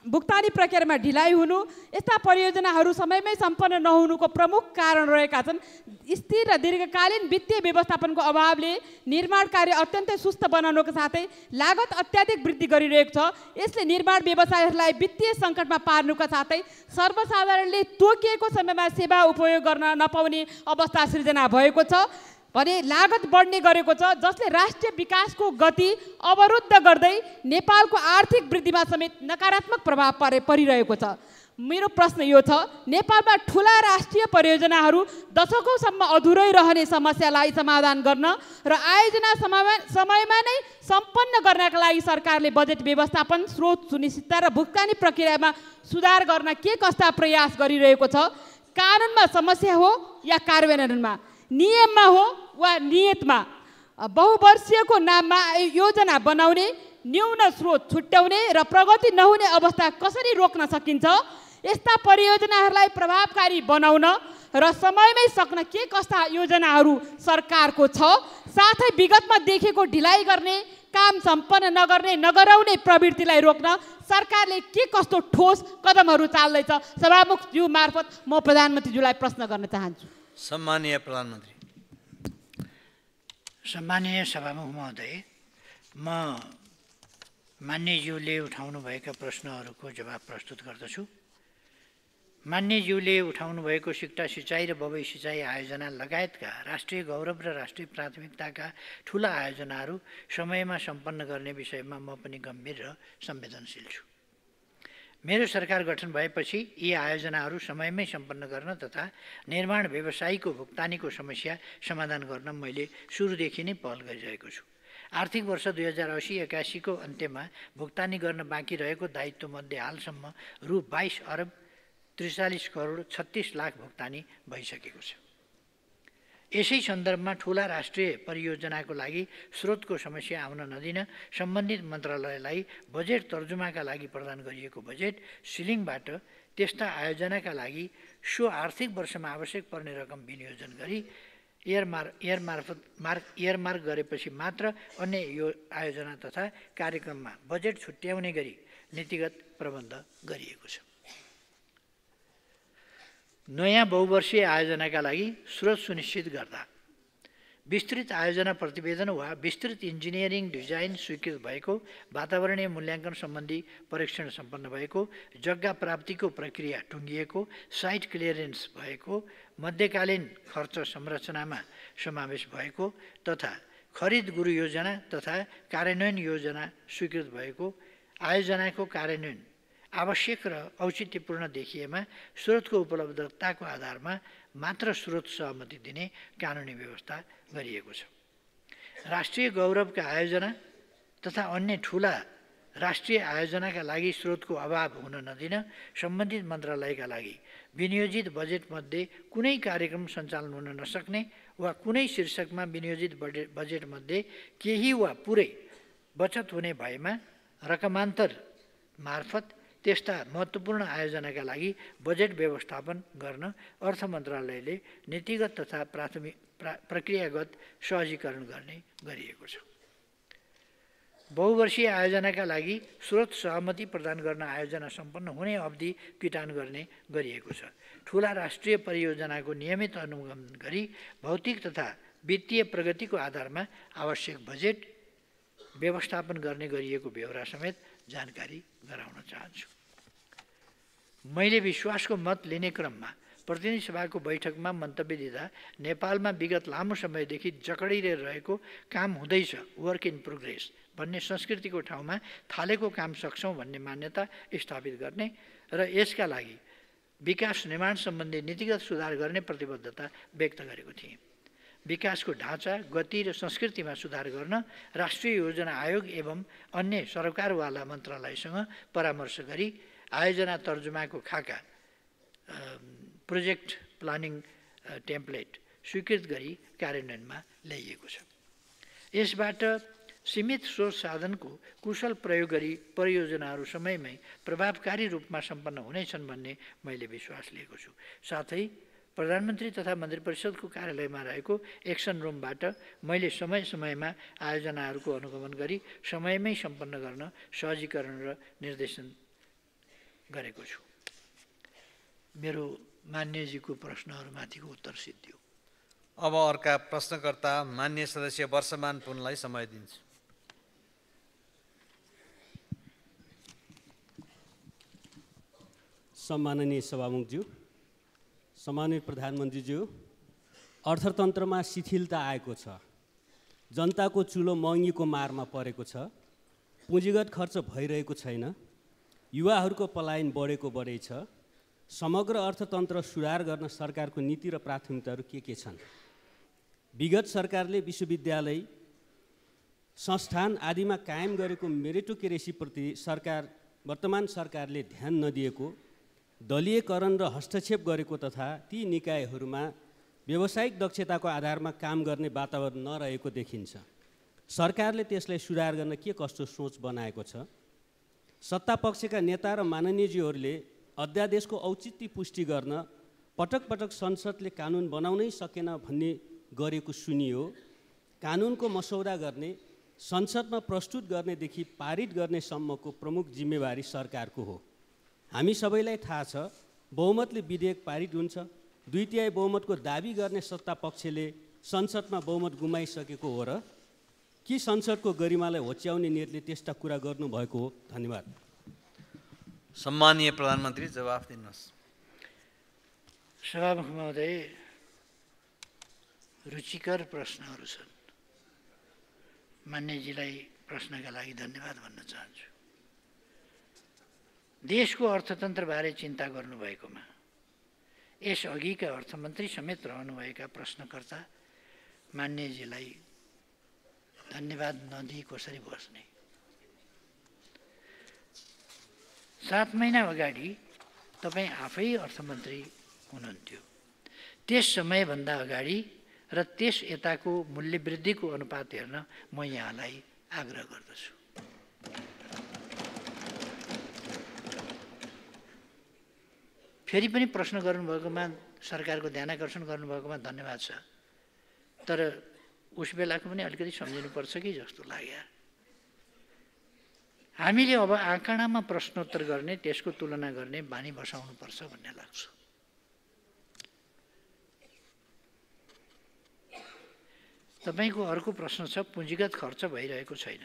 भुक्तानी प्रक्रियामा ढिलाइ हुनु, यस्ता परियोजनाहरू समयमै सम्पन्न नहुनुको प्रमुख कारण रहेका छन्। स्थिर र दीर्घकालीन वित्तीय व्यवस्थापनको अभावले निर्माण कार्य अत्यन्तै सुस्त बनाउनुको साथै लागत अत्याधिक वृद्धि गरिरहेको छ। यसले निर्माण व्यवसायहरूलाई वित्तीय सङ्कटमा पार्नुका साथै सर्वसाधारणले तोकिएको समयमा सेवा उपयोग गर्न नपाउने अवस्था सृजना भएको छ भने लागत बढ्ने गरेको छ, जसले राष्ट्रिय विकासको गति अवरुद्ध गर्दै नेपालको आर्थिक वृद्धिमा समेत नकारात्मक प्रभाव परिरहेको छ। मेरो प्रश्न यो छ, नेपालमा ठुला राष्ट्रिय परियोजनाहरू दशकौँसम्म अधुरै रहने समस्यालाई समाधान गर्न र आयोजना समयमा नै सम्पन्न गर्नका लागि सरकारले बजेट व्यवस्थापन, स्रोत सुनिश्चितता र भुक्तानी प्रक्रियामा सुधार गर्न के कस्ता प्रयास गरिरहेको छ? कानुनमा समस्या हो या कार्यान्वयनमा, नियममा हो वा नियतमा? बहुवर्षीयको नाममा योजना बनाउने, न्यून स्रोत छुट्याउने र प्रगति नहुने अवस्था कसरी रोक्न सकिन्छ? यस्ता परियोजनाहरूलाई प्रभावकारी बनाउन र समयमै सक्न के कस्ता योजनाहरू सरकारको छ? साथै विगतमा देखेको ढिलाइ गर्ने, काम सम्पन्न नगर्ने, नगराउने प्रवृत्तिलाई रोक्न सरकारले के कस्तो ठोस कदमहरू चाल्दैछ? सभामुखज्यू मार्फत म प्रधानमन्त्रीज्यूलाई प्रश्न गर्न चाहन्छु। सम्मानीय प्रधानमन्त्री। सम्माननीय सभामुख महोदय, म मान्यज्यूले उठाउनुभएका प्रश्नहरूको जवाब प्रस्तुत गर्दछु। मान्यज्यूले उठाउनुभएको सिक्टा सिँचाइ र बबई सिँचाइ आयोजना लगायतका राष्ट्रिय गौरव र राष्ट्रिय प्राथमिकताका ठुला आयोजनाहरू समयमा सम्पन्न गर्ने विषयमा म पनि गम्भीर र संवेदनशील छु। मेरो सरकार गठन भएपछि यी आयोजनाहरू समयमै सम्पन्न गर्न तथा निर्माण व्यवसायीको भुक्तानीको समस्या समाधान गर्न मैले सुरुदेखि नै पहल गरिरहेको छु। आर्थिक वर्ष 2080-81 को अन्त्यमा भुक्तानी गर्न बाँकी रहेको दायित्वमध्ये हालसम्म रु 22 अरब 43 करोड 36 लाख भुक्तानी भइसकेको छ। यसै सन्दर्भमा ठुला राष्ट्रिय परियोजनाको लागि स्रोतको समस्या आउन नदिन सम्बन्धित मन्त्रालयलाई बजेट तर्जुमाका लागि प्रदान गरिएको बजेट सिलिङबाट त्यस्ता आयोजनाका लागि सो आर्थिक वर्षमा आवश्यक पर्ने रकम विनियोजन गरी एयरमार्क गरेपछि मात्र अन्य यो आयोजना तथा कार्यक्रममा बजेट छुट्याउने गरी नीतिगत प्रबन्ध गरिएको छ। नयाँ बहुवर्षीय आयोजनाका लागि स्रोत सुनिश्चित गर्दा विस्तृत आयोजना प्रतिवेदन वा विस्तृत इन्जिनियरिङ डिजाइन स्वीकृत भएको, वातावरणीय मूल्याङ्कन सम्बन्धी परीक्षण सम्पन्न भएको, जग्गा प्राप्तिको प्रक्रिया टुङ्गिएको, साइट क्लियरेन्स भएको, मध्यकालीन खर्च संरचनामा समावेश भएको तथा खरिद गुरु योजना तथा कार्यान्वयन योजना स्वीकृत भएको, आयोजनाको कार्यान्वयन आवश्यक र औचित्यपूर्ण देखिएमा स्रोतको उपलब्धताको आधारमा मात्र स्रोत सहमति दिने कानुनी व्यवस्था गरिएको छ। राष्ट्रिय गौरवका आयोजना तथा अन्य ठुला राष्ट्रिय आयोजनाका लागि स्रोतको अभाव हुन नदिन सम्बन्धित मन्त्रालयका लागि विनियोजित बजेटमध्ये कुनै कार्यक्रम सञ्चालन हुन नसक्ने वा कुनै शीर्षकमा विनियोजित बजेटमध्ये केही वा पुरै बचत हुने भएमा रकमान्तर मार्फत त्यस्ता महत्त्वपूर्ण आयोजनाका लागि बजेट व्यवस्थापन गर्न अर्थ मन्त्रालयले नीतिगत तथा प्रक्रियागत सहजीकरण गर्ने गरिएको छ। बहुवर्षीय आयोजनाका लागि स्रोत सहमति प्रदान गर्न आयोजना सम्पन्न हुने अवधि किटान गर्ने गरिएको छ। ठुला राष्ट्रिय परियोजनाको नियमित अनुगमन गरी भौतिक तथा वित्तीय प्रगतिको आधारमा आवश्यक बजेट व्यवस्थापन गर्ने गरिएको बेहोरा समेत जानकारी गराउन चाहन्छु। मैले विश्वासको मत लिने क्रममा प्रतिनिधि सभाको बैठकमा मन्तव्य दिँदा नेपालमा विगत लामो समयदेखि जकडिरहेको काम हुँदैछ, वर्क इन प्रोग्रेस भन्ने संस्कृतिको ठाउँमा थालेको काम सक्छौँ भन्ने मान्यता स्थापित गर्ने र यसका लागि विकास निर्माण सम्बन्धी नीतिगत सुधार गर्ने प्रतिबद्धता व्यक्त गरेको थिएँ। विकासको ढाँचा, गति र संस्कृतिमा सुधार गर्न राष्ट्रिय योजना आयोग एवं अन्य सरकारवाला मन्त्रालयसँग परामर्श गरी आयोजना तर्जुमाको खाका प्रोजेक्ट प्लानिङ टेम्प्लेट स्वीकृत गरी कार्यान्वयनमा ल्याइएको छ। यसबाट सीमित स्रोत साधनको कुशल प्रयोग गरी परियोजनाहरू समयमै प्रभावकारी रूपमा सम्पन्न हुनेछन् भन्ने मैले विश्वास लिएको छु। साथै प्रधानमन्त्री तथा मन्त्री परिषदको कार्यालयमा रहेको एक्सन रुमबाट मैले समय समयमा आयोजनाहरूको अनुगमन गरी समयमै सम्पन्न गर्न सहजीकरण र निर्देशन गरेको छु। मेरो मान्यजीको प्रश्नहरूमाथिको उत्तर सिद्धियो। अब अर्का प्रश्नकर्ता मान्य सदस्य वर्षमान पुनलाई समय दिन्छु। सम्माननीय सभामुखज्यू, सम्मानित प्रधानमन्त्रीज्यू, अर्थतन्त्रमा शिथिलता आएको छ, जनताको चुलो महँगीको मारमा परेको छ, पुँजीगत खर्च भइरहेको छैन, युवाहरूको पलायन बढेको छ, समग्र अर्थतन्त्र सुधार गर्न सरकारको नीति र प्राथमिकताहरू के छन्? विगत सरकारले विश्वविद्यालय, संस्थान आदिमा कायम गरेको मेरिटोक्रेसीप्रति वर्तमान सरकारले ध्यान नदिएको, दलीयकरण र हस्तक्षेप गरेको तथा ती निकायहरूमा व्यावसायिक दक्षताको आधारमा काम गर्ने वातावरण नरहेको देखिन्छ। सरकारले त्यसलाई सुधार गर्न के कस्तो सोच बनाएको छ? सत्तापक्षका नेता र माननीयजीहरूले अध्यादेशको औचित्य पुष्टि गर्न पटक पटक संसदले कानुन बनाउनै सकेन भन्ने गरेको सुनियो। कानुनको मसौदा गर्ने, संसदमा प्रस्तुत गर्नेदेखि पारित गर्नेसम्मको प्रमुख जिम्मेवारी सरकारको हो। हामी सबैलाई थाहा छ, बहुमतले विधेयक पारित हुन्छ, 2/3 बहुमतको दाबी गर्ने सत्ता पक्षले संसदमा बहुमत गुमाइसकेको हो र कि संसदको गरिमालाई होच्याउने नियतले त्यस्ता कुरा गर्नुभएको हो? धन्यवाद। सम्मानीय प्रधानमन्त्री जवाफ दिनुहोस्। सभामुख महोदय, रुचिकर प्रश्नहरू छन्। मान्यजीलाई प्रश्नका लागि धन्यवाद भन्न चाहन्छु। देशको अर्थतन्त्रबारे चिन्ता गर्नुभएकोमा यसअघिका अर्थमन्त्री समेत रहनुभएका प्रश्नकर्ता मान्यजीलाई धन्यवाद नदिई कसरी बस्ने। 7 महिना अगाडि तपाईँ आफै अर्थमन्त्री हुनुहुन्थ्यो। त्यस समयभन्दा अगाडि र त्यस यताको मूल्यवृद्धिको अनुपात हेर्न म यहाँलाई आग्रह गर्दछु। फेरि पनि प्रश्न गर्नुभएकोमा, सरकारको ध्यानाकर्षण गर्नुभएकोमा धन्यवाद छ। तर उस बेलाको पनि अलिकति सम्झिनुपर्छ कि जस्तो लाग्यो। हामीले अब आँकडामा प्रश्नोत्तर गर्ने, त्यसको तुलना गर्ने बानी बसाउनुपर्छ भन्ने लाग्छ। तपाईँको अर्को प्रश्न छ, पुँजीगत खर्च भइरहेको छैन।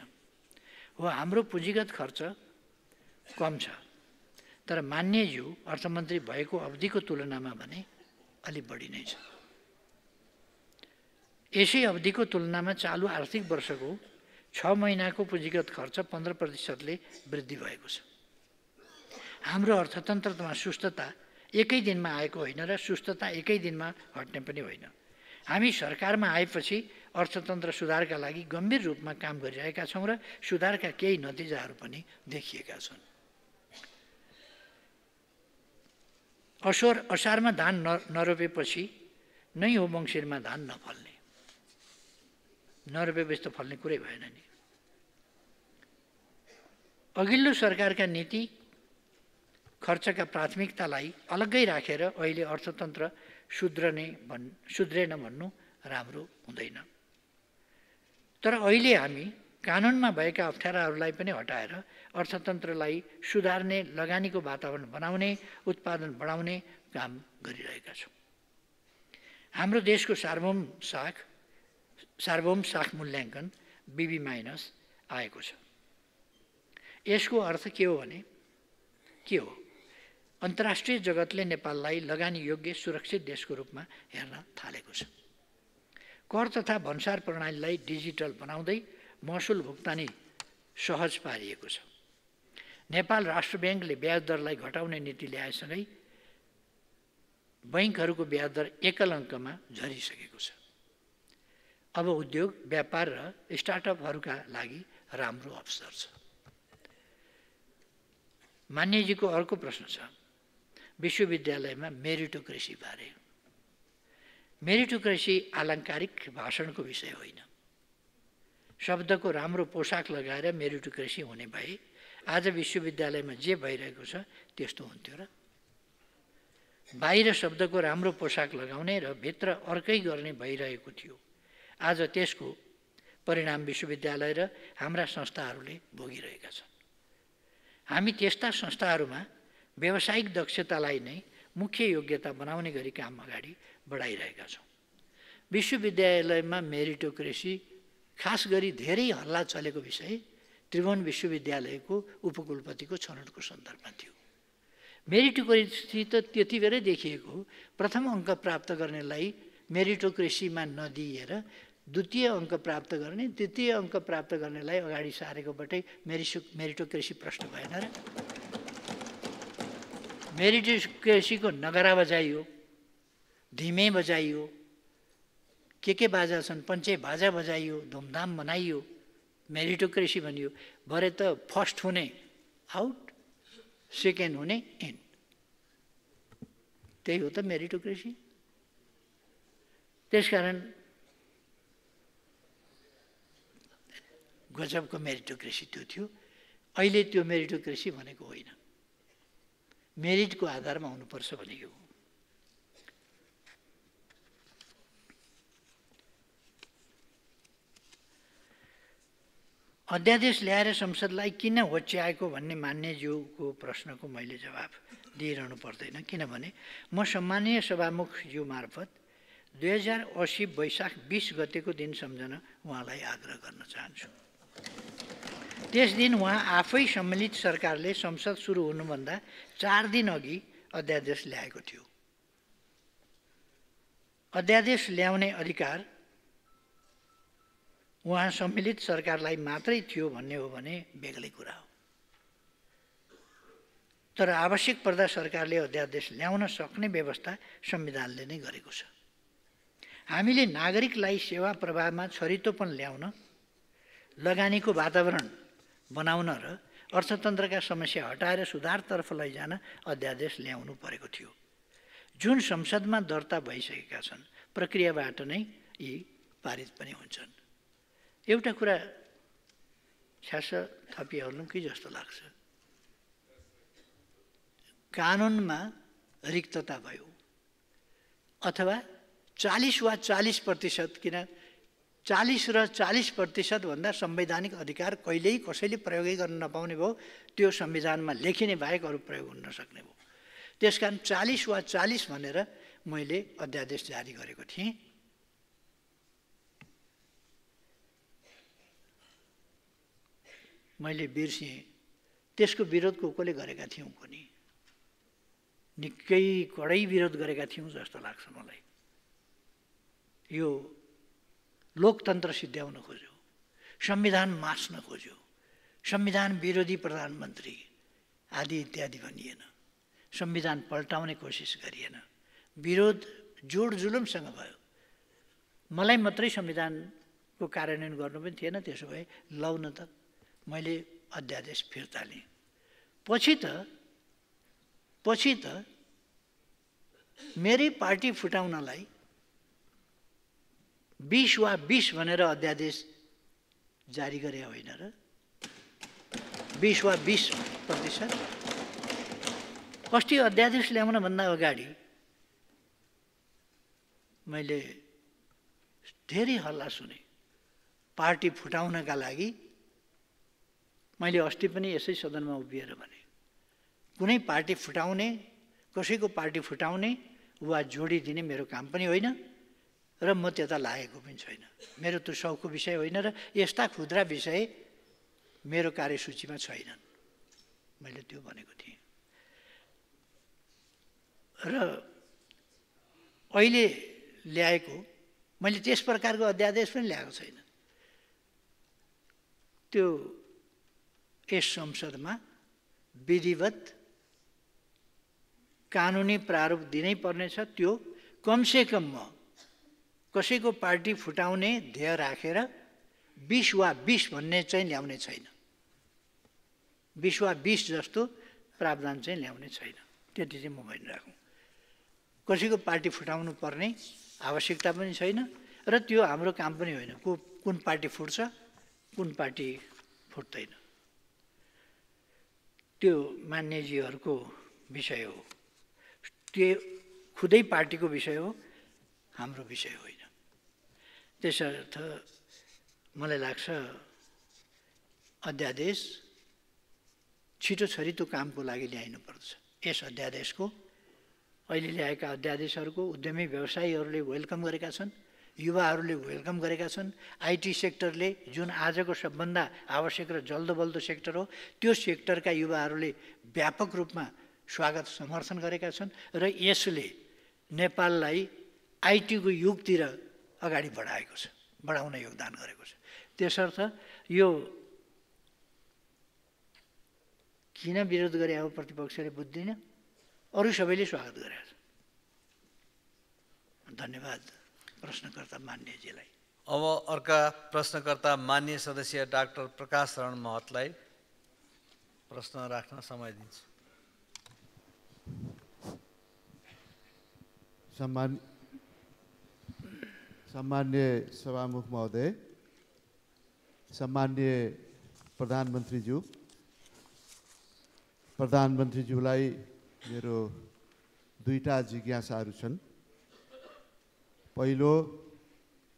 हो, हाम्रो पुँजीगत खर्च कम छ, तर मान्यज्यू अर्थमन्त्री भएको अवधिको तुलनामा भने अलि बढी नै छ। यसै अवधिको तुलनामा चालु आर्थिक वर्षको 6 महिनाको पुँजीगत खर्च 15%ले वृद्धि भएको छ। हाम्रो अर्थतन्त्रमा सुस्तता एकै दिनमा आएको होइन र सुस्तता एकै दिनमा हट्ने पनि होइन। हामी सरकारमा आएपछि अर्थतन्त्र सुधारका लागि गम्भीर रूपमा काम गरिरहेका छौँ र सुधारका केही नतिजाहरू पनि देखिएका छन्। असारमा धान नरोपेपछि नै हो मङ्सिरमा धान नफल्ने। नरोपेपछि त फल्ने कुरै भएन नि। अघिल्लो सरकारका नीति खर्चका प्राथमिकतालाई अलग्गै राखेर अहिले अर्थतन्त्र सुध्रेन भन्नु राम्रो हुँदैन। तर अहिले हामी कानुनमा भएका अप्ठ्याराहरूलाई पनि हटाएर अर्थतन्त्रलाई सुधार्ने, लगानीको वातावरण बनाउने, उत्पादन बढाउने काम गरिरहेका छौँ। हाम्रो देशको सार्वभौम साख मूल्याङ्कन BB- आएको छ। यसको अर्थ के हो भने के हो? अन्तर्राष्ट्रिय जगतले नेपाललाई लगानी योग्य सुरक्षित देशको रूपमा हेर्न थालेको छ। कर तथा भन्सार प्रणालीलाई डिजिटल बनाउँदै महसुल भुक्तानी सहज पारिएको छ। नेपाल राष्ट्र ब्याङ्कले ब्याज दरलाई घटाउने नीति ल्याएसँगै बैङ्कहरूको ब्याज दर एकल अङ्कमा झरिसकेको छ। अब उद्योग, व्यापार र स्टार्टअपहरूका लागि राम्रो अवसर छ। मान्यजीको अर्को प्रश्न छ विश्वविद्यालयमा मेरिटोक्रेसी बारे। मेरिटोक्रेसी आलङ्कारिक भाषणको विषय होइन। शब्दको राम्रो पोसाक लगाएर मेरिटोक्रेसी हुने भए आज विश्वविद्यालयमा जे भइरहेको छ त्यस्तो हुन्थ्यो र? बाहिर शब्दको राम्रो पोसाक लगाउने र भित्र अर्कै गर्ने भइरहेको थियो। आज त्यसको परिणाम विश्वविद्यालय र हाम्रा संस्थाहरूले भोगिरहेका छन्। हामी त्यस्ता संस्थाहरूमा व्यावसायिक दक्षतालाई नै मुख्य योग्यता बनाउने गरी काम अगाडि बढाइरहेका छौँ। विश्वविद्यालयमा मेरिटोक्रेसी खास गरी धेरै हल्ला चलेको विषय त्रिभुवन विश्वविद्यालयको उपकुलपतिको छनौटको सन्दर्भमा थियो। मेरिटोक्रेसी त त्यति बेरै देखिएको हो। प्रथम अङ्क प्राप्त गर्नेलाई मेरिटोक्रेसीमा नदिएर द्वितीय अङ्क प्राप्त गर्ने, तृतीय अङ्क प्राप्त गर्नेलाई अगाडि सारेकोबाटै मेरिटोक्रेसी प्रश्न भएन र? मेरिटोक्रेसीको नगरा बजाइयो, धिमे बजाइयो, के बाजा छन् पञ्चे बाजा बजाइयो, धुमधाम मनाइयो, मेरिटोक्रेसी भनियो। भरे त फर्स्ट हुने आउट, सेकेन्ड हुने इन। त्यही हो त मेरिटोक्रेसी। त्यसकारण गजबको मेरिटोक्रेसी त्यो थियो। अहिले त्यो मेरिटोक्रेसी भनेको होइन, मेरिटको आधारमा हुनुपर्छ भनेको हो। अध्यादेश ल्याएर संसदलाई किन होच्याएको भन्ने मान्यज्यूको प्रश्नको मैले जवाब दिइरहनु पर्दैन, किनभने म सम्मानीय सभामुखज्यू मार्फत 2080 वैशाख 20 गतेको दिन सम्झन उहाँलाई आग्रह गर्न चाहन्छु। त्यस दिन उहाँ आफै सम्मिलित सरकारले संसद सुरु हुनुभन्दा 4 दिन अघि अध्यादेश ल्याएको थियो। अध्यादेश ल्याउने अधिकार उहाँ सम्मिलित सरकारलाई मात्रै थियो भन्ने हो भने बेग्लै कुरा हो। तर आवश्यक पर्दा सरकारले अध्यादेश ल्याउन सक्ने व्यवस्था संविधानले नै गरेको छ। हामीले नागरिकलाई सेवा प्रवाहमा छरितोपन ल्याउन, लगानीको वातावरण बनाउन र अर्थतन्त्रका समस्या हटाएर सुधारतर्फ लैजान अध्यादेश ल्याउनु परेको थियो, जुन संसदमा दर्ता भइसकेका छन्। प्रक्रियाबाट नै यी पारित पनि हुन्छन्। एउटा कुरा छ्यास थपिहाल्नु कि जस्तो लाग्छ, कानुनमा रिक्तता भयो अथवा 40 वा 40%, किन 40 र 40% भन्दा संवैधानिक अधिकार कहिल्यै कसैले प्रयोगै गर्न नपाउने भयो। त्यो संविधानमा लेखिने बाहेक अरू प्रयोग हुन नसक्ने भयो। त्यसकारण 40 वा 40 भनेर मैले अध्यादेश जारी गरेको थिएँ। मैले बिर्सेँ त्यसको विरोध कसले गरेका थियौँ पनि, निकै कडै विरोध गरेका थियौँ जस्तो लाग्छ मलाई। यो लोकतन्त्र सिद्ध्याउन खोज्यो, संविधान मास्न खोज्यो, संविधान विरोधी प्रधानमन्त्री आदि इत्यादि भनिएन, संविधान पल्टाउने कोसिस गरिएन, विरोध जोड जुलुमसँग भयो। मलाई मात्रै संविधानको कार्यान्वयन गर्नु पनि थिएन। त्यसो भए लौ न त, मैले अध्यादेश फिर्ता लिएँ। पछि त मेरै पार्टी फुटाउनलाई 20 वा 20 भनेर अध्यादेश जारी गरे होइन र? 20 वा 20%। अस्ति अध्यादेश ल्याउन भन्दा अगाडि मैले धेरै हल्ला सुने पार्टी फुटाउनका लागि। मैले अस्ति पनि यसै सदनमा उभिएर भने कुनै पार्टी फुटाउने, कसैको पार्टी फुटाउने वा जोडिदिने मेरो काम पनि होइन र म त्यता लागेको पनि छैन। मेरो त्यो सौखको विषय होइन र यस्ता खुद्रा विषय मेरो कार्यसूचीमा छैनन्। मैले त्यो भनेको थिएँ। र अहिले ल्याएको मैले त्यस प्रकारको अध्यादेश पनि ल्याएको छैन। त्यो यस संसदमा विधिवत कानुनी प्रारूप दिनै पर्नेछ। त्यो कमसेकम कसैको पार्टी फुटाउने ध्येय राखेर 20 वा 20 भन्ने चाहिँ ल्याउने छैन। 20 वा 20 जस्तो प्रावधान चाहिँ ल्याउने छैन। त्यति चाहिँ म भनिराखौँ। कसैको पार्टी फुटाउनु पर्ने आवश्यकता पनि छैन र त्यो हाम्रो काम पनि होइन। कुन पार्टी फुट्छ, कुन पार्टी फुट्दैन, त्यो मान्यजीहरूको विषय हो। त्यो खुदै पार्टीको विषय हो, हाम्रो विषय होइन। त्यसर्थ मलाई लाग्छ अध्यादेश छिटो छरितो कामको लागि ल्याइनुपर्छ। यस अध्यादेशको अहिले ल्याएका अध्यादेशहरूको उद्यमी व्यवसायीहरूले वेलकम गरेका छन्, युवाहरूले वेलकम गरेका छन्। आइटी सेक्टरले जुन आजको सबभन्दा आवश्यक र जल्दोबल्दो सेक्टर हो, त्यो सेक्टरका युवाहरूले व्यापक रूपमा स्वागत समर्थन गरेका छन् र यसले नेपाललाई आइटीको युगतिर अगाडि बढाएको छ, बढाउन योगदान गरेको छ। त्यसर्थ यो किन विरोध गरे अब प्रतिपक्षले बुझ्दिन, अरू सबैले स्वागत गरेका छन्। धन्यवाद प्रश्नकर्ता मान्यजीलाई। अब अर्का प्रश्नकर्ता मान्य सदस्य डाक्टर प्रकाश शरण महतलाई प्रश्न राख्न समय दिन्छु। सम्मान्य सभामुख महोदय, सम्मान्य प्रधानमन्त्रीज्यूलाई मेरो दुईटा जिज्ञासाहरू छन्। पहिलो,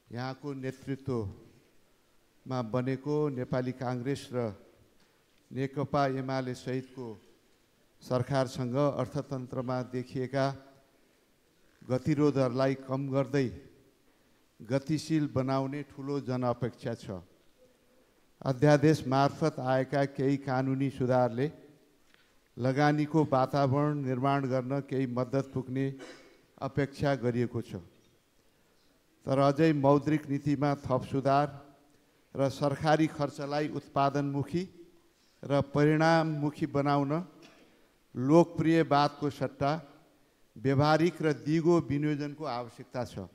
यहाँको नेतृत्वमा बनेको नेपाली काङ्ग्रेस र नेकपा एमाले सहितको सरकारसँग अर्थतन्त्रमा देखिएका गतिरोधहरूलाई कम गर्दै गतिशील बनाउने ठुलो जनअपेक्षा छ। अध्यादेश मार्फत आएका केही कानुनी सुधारले लगानीको वातावरण निर्माण गर्न केही मद्दत पुग्ने अपेक्षा गरिएको छ। तर अझै मौद्रिक नीतिमा थप सुधार र सरकारी खर्चलाई उत्पादनमुखी र परिणाममुखी बनाउन लोकप्रियवादको सट्टा व्यवहारिक र दिगो विनियोजनको आवश्यकता छ।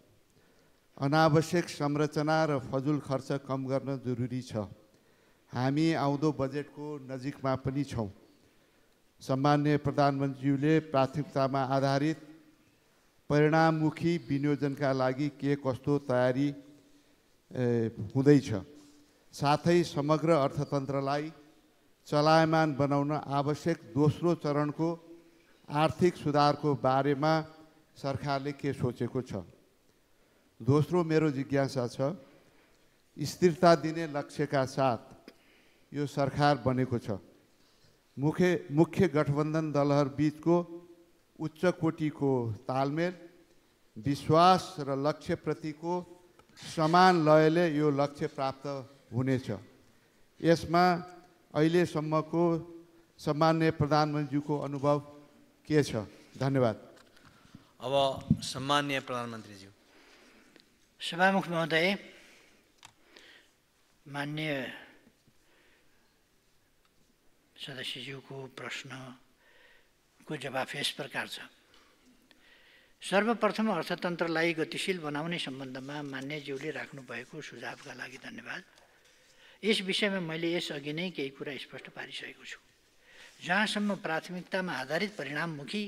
अनावश्यक संरचना र फजुल खर्च कम गर्न जरुरी छ। हामी आउँदो बजेटको नजिकमा पनि छौँ। सम्मान्य प्रधानमन्त्रीज्यूले प्राथमिकतामा आधारित परिणाममुखी विनियोजनका लागि के कस्तो तयारी हुँदैछ, साथै समग्र अर्थतन्त्रलाई चलायमान बनाउन आवश्यक दोस्रो चरणको आर्थिक सुधारको बारेमा सरकारले के सोचेको छ? दोस्रो मेरो जिज्ञासा छ, स्थिरता दिने लक्ष्यका साथ यो सरकार बनेको छ। मुख्य गठबन्धन दलहरू बीचको उच्च कोटिको तालमेल, विश्वास र लक्ष्यप्रतिको समान लयले यो लक्ष्य प्राप्त हुनेछ। यसमा अहिलेसम्मको सम्मान्य प्रधानमन्त्रीको अनुभव के छ? धन्यवाद। अब सम्मान्य प्रधानमन्त्रीज्यू। सभामुख महोदय, मान्य सदस्यज्यूको प्रश्नको जवाफ यस प्रकार छ। सर्वप्रथम अर्थतन्त्रलाई गतिशील बनाउने सम्बन्धमा मान्यज्यूले राख्नुभएको सुझावका लागि धन्यवाद। यस विषयमा मैले यसअघि नै केही कुरा स्पष्ट पारिसकेको छु। जहाँसम्म प्राथमिकतामा आधारित परिणाममुखी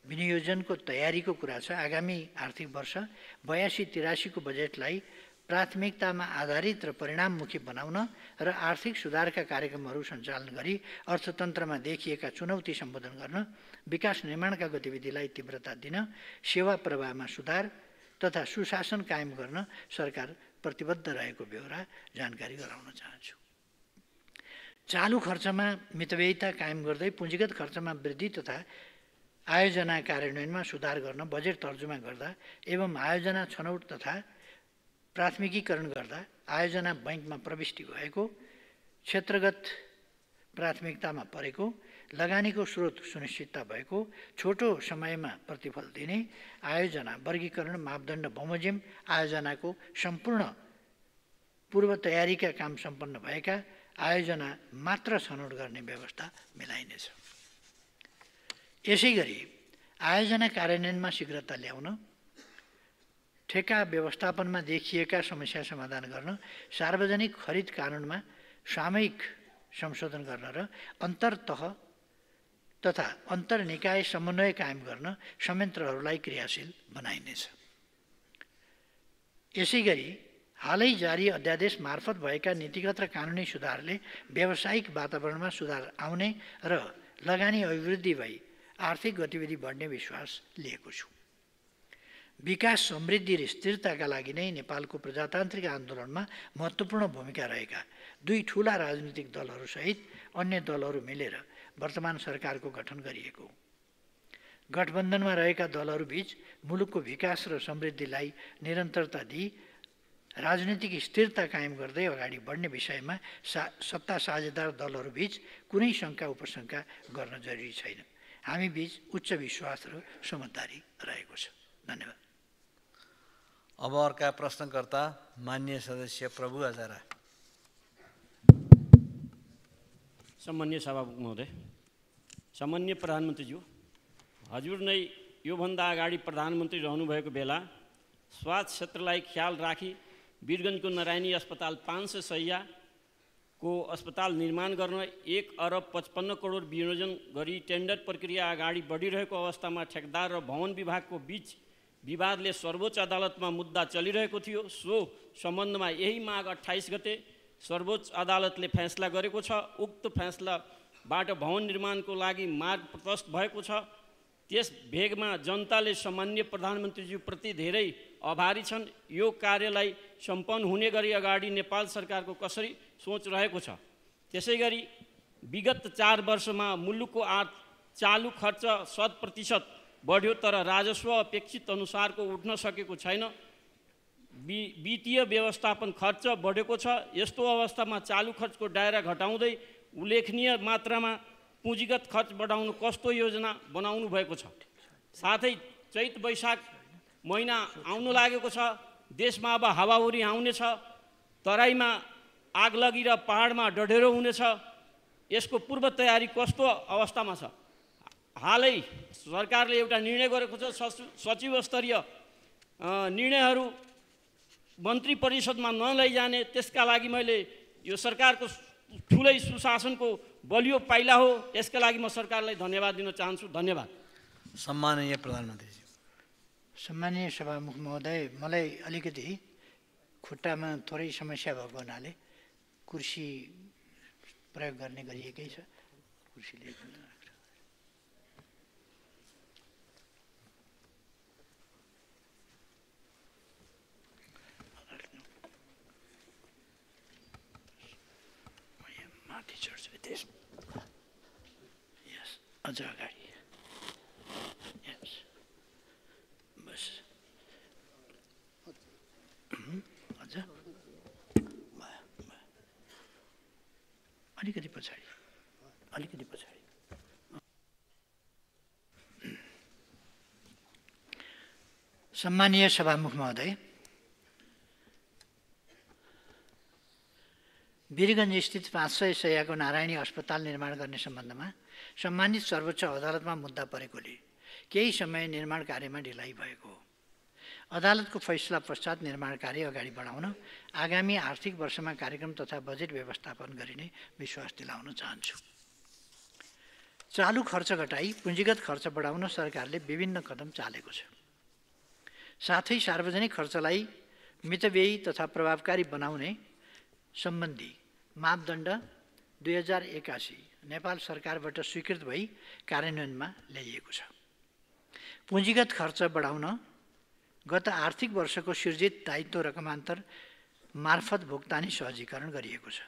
विनियोजनको तयारीको कुरा छ, आगामी आर्थिक वर्ष 82-83 को बजेटलाई प्राथमिकतामा आधारित र परिणाममुखी बनाउन र आर्थिक सुधारका कार्यक्रमहरू सञ्चालन गरी अर्थतन्त्रमा देखिएका चुनौती सम्बोधन गर्न, विकास निर्माणका गतिविधिलाई तीव्रता दिन, सेवा प्रवाहमा सुधार तथा सुशासन कायम गर्न सरकार प्रतिबद्ध रहेको बेहोरा जानकारी गराउन चाहन्छु। चालु खर्चमा मितव्ययिता कायम गर्दै पुँजीगत खर्चमा वृद्धि तथा आयोजना कार्यान्वयनमा सुधार गर्न बजेट तर्जुमा गर्दा एवं आयोजना छनौट तथा प्राथमिकीकरण गर्दा आयोजना बैंकमा प्रविष्टि भएको, क्षेत्रगत प्राथमिकतामा परेको, लगानीको स्रोत सुनिश्चितता भएको, छोटो समयमा प्रतिफल दिने, आयोजना वर्गीकरण मापदण्ड बमोजिम आयोजनाको सम्पूर्ण पूर्व तयारीका काम सम्पन्न भएका, आयोजना मात्र छनौट गर्ने व्यवस्था मिलाइनेछ। यसै गरी आयोजना कार्यान्वयनमा शीघ्रता ल्याउन, ठेक्का व्यवस्थापनमा देखिएका समस्या समाधान गर्न, सार्वजनिक खरिद कानुनमा सामयिक संशोधन गर्न र अन्तर्तह तथा अन्तर्निकाय समन्वय कायम गर्न संयन्त्रहरूलाई क्रियाशील बनाइनेछ। यसै गरी हालै जारी अध्यादेश मार्फत भएका नीतिगत र कानुनी सुधारले व्यावसायिक वातावरणमा सुधार आउने र लगानी अभिवृद्धि भई आर्थिक गतिविधि बढ्ने विश्वास लिएको छु। विकास, समृद्धि र स्थिरताका लागि नै नेपालको प्रजातान्त्रिक आन्दोलनमा महत्त्वपूर्ण भूमिका रहेका दुई ठूला राजनीतिक दलहरूसहित अन्य दलहरू मिलेर वर्तमान सरकारको गठन गरिएको हो। गठबन्धनमा रहेका दलहरूबीच मुलुकको विकास र समृद्धिलाई निरन्तरता दिई राजनीतिक स्थिरता कायम गर्दै अगाडि बढ्ने विषयमा सत्ता साझेदार दलहरूबीच कुनै शङ्का उपशङ्का गर्न जरुरी छैन। हामीबीच उच्च विश्वास र समझदारी रहेको छ। धन्यवाद। अब अर्का प्रश्नकर्ता माननीय सदस्य प्रभु हजारा। सम्माननीय सभामुख महोदय, सम्माननीय प्रधानमन्त्रीज्यू, हजुर नै योभन्दा अगाडि प्रधानमन्त्री रहनुभएको बेला स्वास्थ्य क्षेत्रलाई ख्याल राखी वीरगञ्जको नारायणी अस्पताल 500 शय्याको अस्पताल निर्माण गर्न 1 अरब 55 करोड विनियोजन गरी टेन्डर प्रक्रिया अगाडि बढिरहेको अवस्थामा ठेकदार र भवन विभागको बीच विवादले सर्वोच्च अदालतमा मुद्दा चलिरहेको थियो। सो सम्बन्धमा यही माघ 28 गते सर्वोच्च अदालतले फैसला गरेको छ। उक्त फैसलाबाट भवन निर्माणको लागि मार्ग प्रशस्त भएको छ। त्यस भेगमा जनताले सम्माननीय प्रधानमन्त्रीज्यूप्रति धेरै आभारी छन्। यो कार्यलाई सम्पन्न हुने गरी अगाडि नेपाल सरकारको कसरी सोच रहेको छ? त्यसैगरी विगत 4 वर्षमा मुलुकको चालु खर्च 100% बढ्यो, तर राजस्व अपेक्षित अनुसारको उठ्न सकेको छैन। वित्तीय व्यवस्थापन खर्च बढेको छ। यस्तो अवस्थामा चालु खर्चको दायरा घटाउँदै उल्लेखनीय मात्रामा पुँजीगत खर्च बढाउनु कस्तो योजना बनाउनु भएको छ? साथै चैत वैशाख महिना आउन लागेको छ। देशमा अब हावाहुरी आउनेछ। तराईमा आगलगी र पहाडमा डढेरो हुनेछ। यसको पूर्व तयारी कस्तो अवस्थामा छ? हालै सरकारले एउटा निर्णय गरेको छ। सचिव स्तरीय निर्णयहरू मन्त्री परिषदमा नलैजाने। त्यसका लागि मैले यो सरकारको ठुलै सुशासनको बलियो पाइला हो। यसका लागि म सरकारलाई धन्यवाद दिन चाहन्छु। धन्यवाद। सम्माननीय प्रधानमन्त्रीज्यू। सम्माननीय सभामुख महोदय, मलाई अलिकति खुट्टामा थोरै समस्या भएको हुनाले कुर्सी प्रयोग गर्ने गरिएकै छ। कुर्सीले माथि चढ्छु। यस, अझ अगाडि। बस अझ अलिकति पछाडि, अलिकति पछाडि। सम्माननीय सभामुख महोदय, वीरगञ्ज स्थित 500 शय्याको नारायणी अस्पताल निर्माण गर्ने सम्बन्धमा सम्मानित सर्वोच्च अदालतमा मुद्दा परेकोले केही समय निर्माण कार्यमा ढिलाइ भएको हो। अदालतको फैसला पश्चात निर्माण कार्य अगाडि बढाउन आगामी आर्थिक वर्षमा कार्यक्रम तथा बजेट व्यवस्थापन गरिने विश्वास दिलाउन चाहन्छु। चालु खर्च घटाई पुँजीगत खर्च बढाउन सरकारले विभिन्न कदम चालेको छ। साथै सार्वजनिक खर्चलाई मितव्ययी तथा प्रभावकारी बनाउने सम्बन्धी मापदण्ड 2081 नेपाल सरकारबाट स्वीकृत भई कार्यान्वयनमा ल्याइएको छ। पुँजीगत खर्च बढाउन गत आर्थिक वर्षको सृजित दायित्व रकमान्तर मार्फत भुक्तानी सहजीकरण गरिएको छ।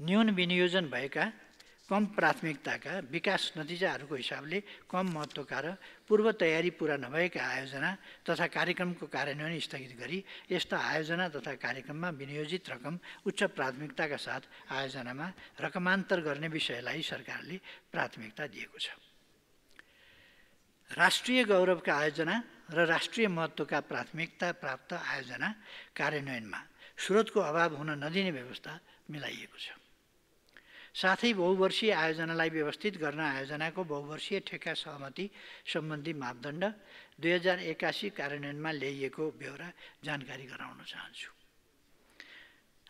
न्यून विनियोजन भएका, कम प्राथमिकताका विकास नतिजाहरूको हिसाबले कम महत्त्वका र पूर्व तयारी पुरा नभएका आयोजना तथा कार्यक्रमको कार्यान्वयन स्थगित गरी यस्ता आयोजना तथा कार्यक्रममा विनियोजित रकम उच्च प्राथमिकताका साथ आयोजनामा रकमान्तर गर्ने विषयलाई सरकारले प्राथमिकता दिएको छ। राष्ट्रिय गौरवका आयोजना र राष्ट्रिय महत्त्वका प्राथमिकता प्राप्त आयोजना कार्यान्वयनमा स्रोतको अभाव हुन नदिने व्यवस्था मिलाइएको छ। साथै बहुवर्षीय आयोजनालाई व्यवस्थित गर्न आयोजनाको बहुवर्षीय ठेक्का सहमति सम्बन्धी मापदण्ड 2081 कार्यान्वयनमा ल्याइएको बेहोरा जानकारी गराउन चाहन्छु।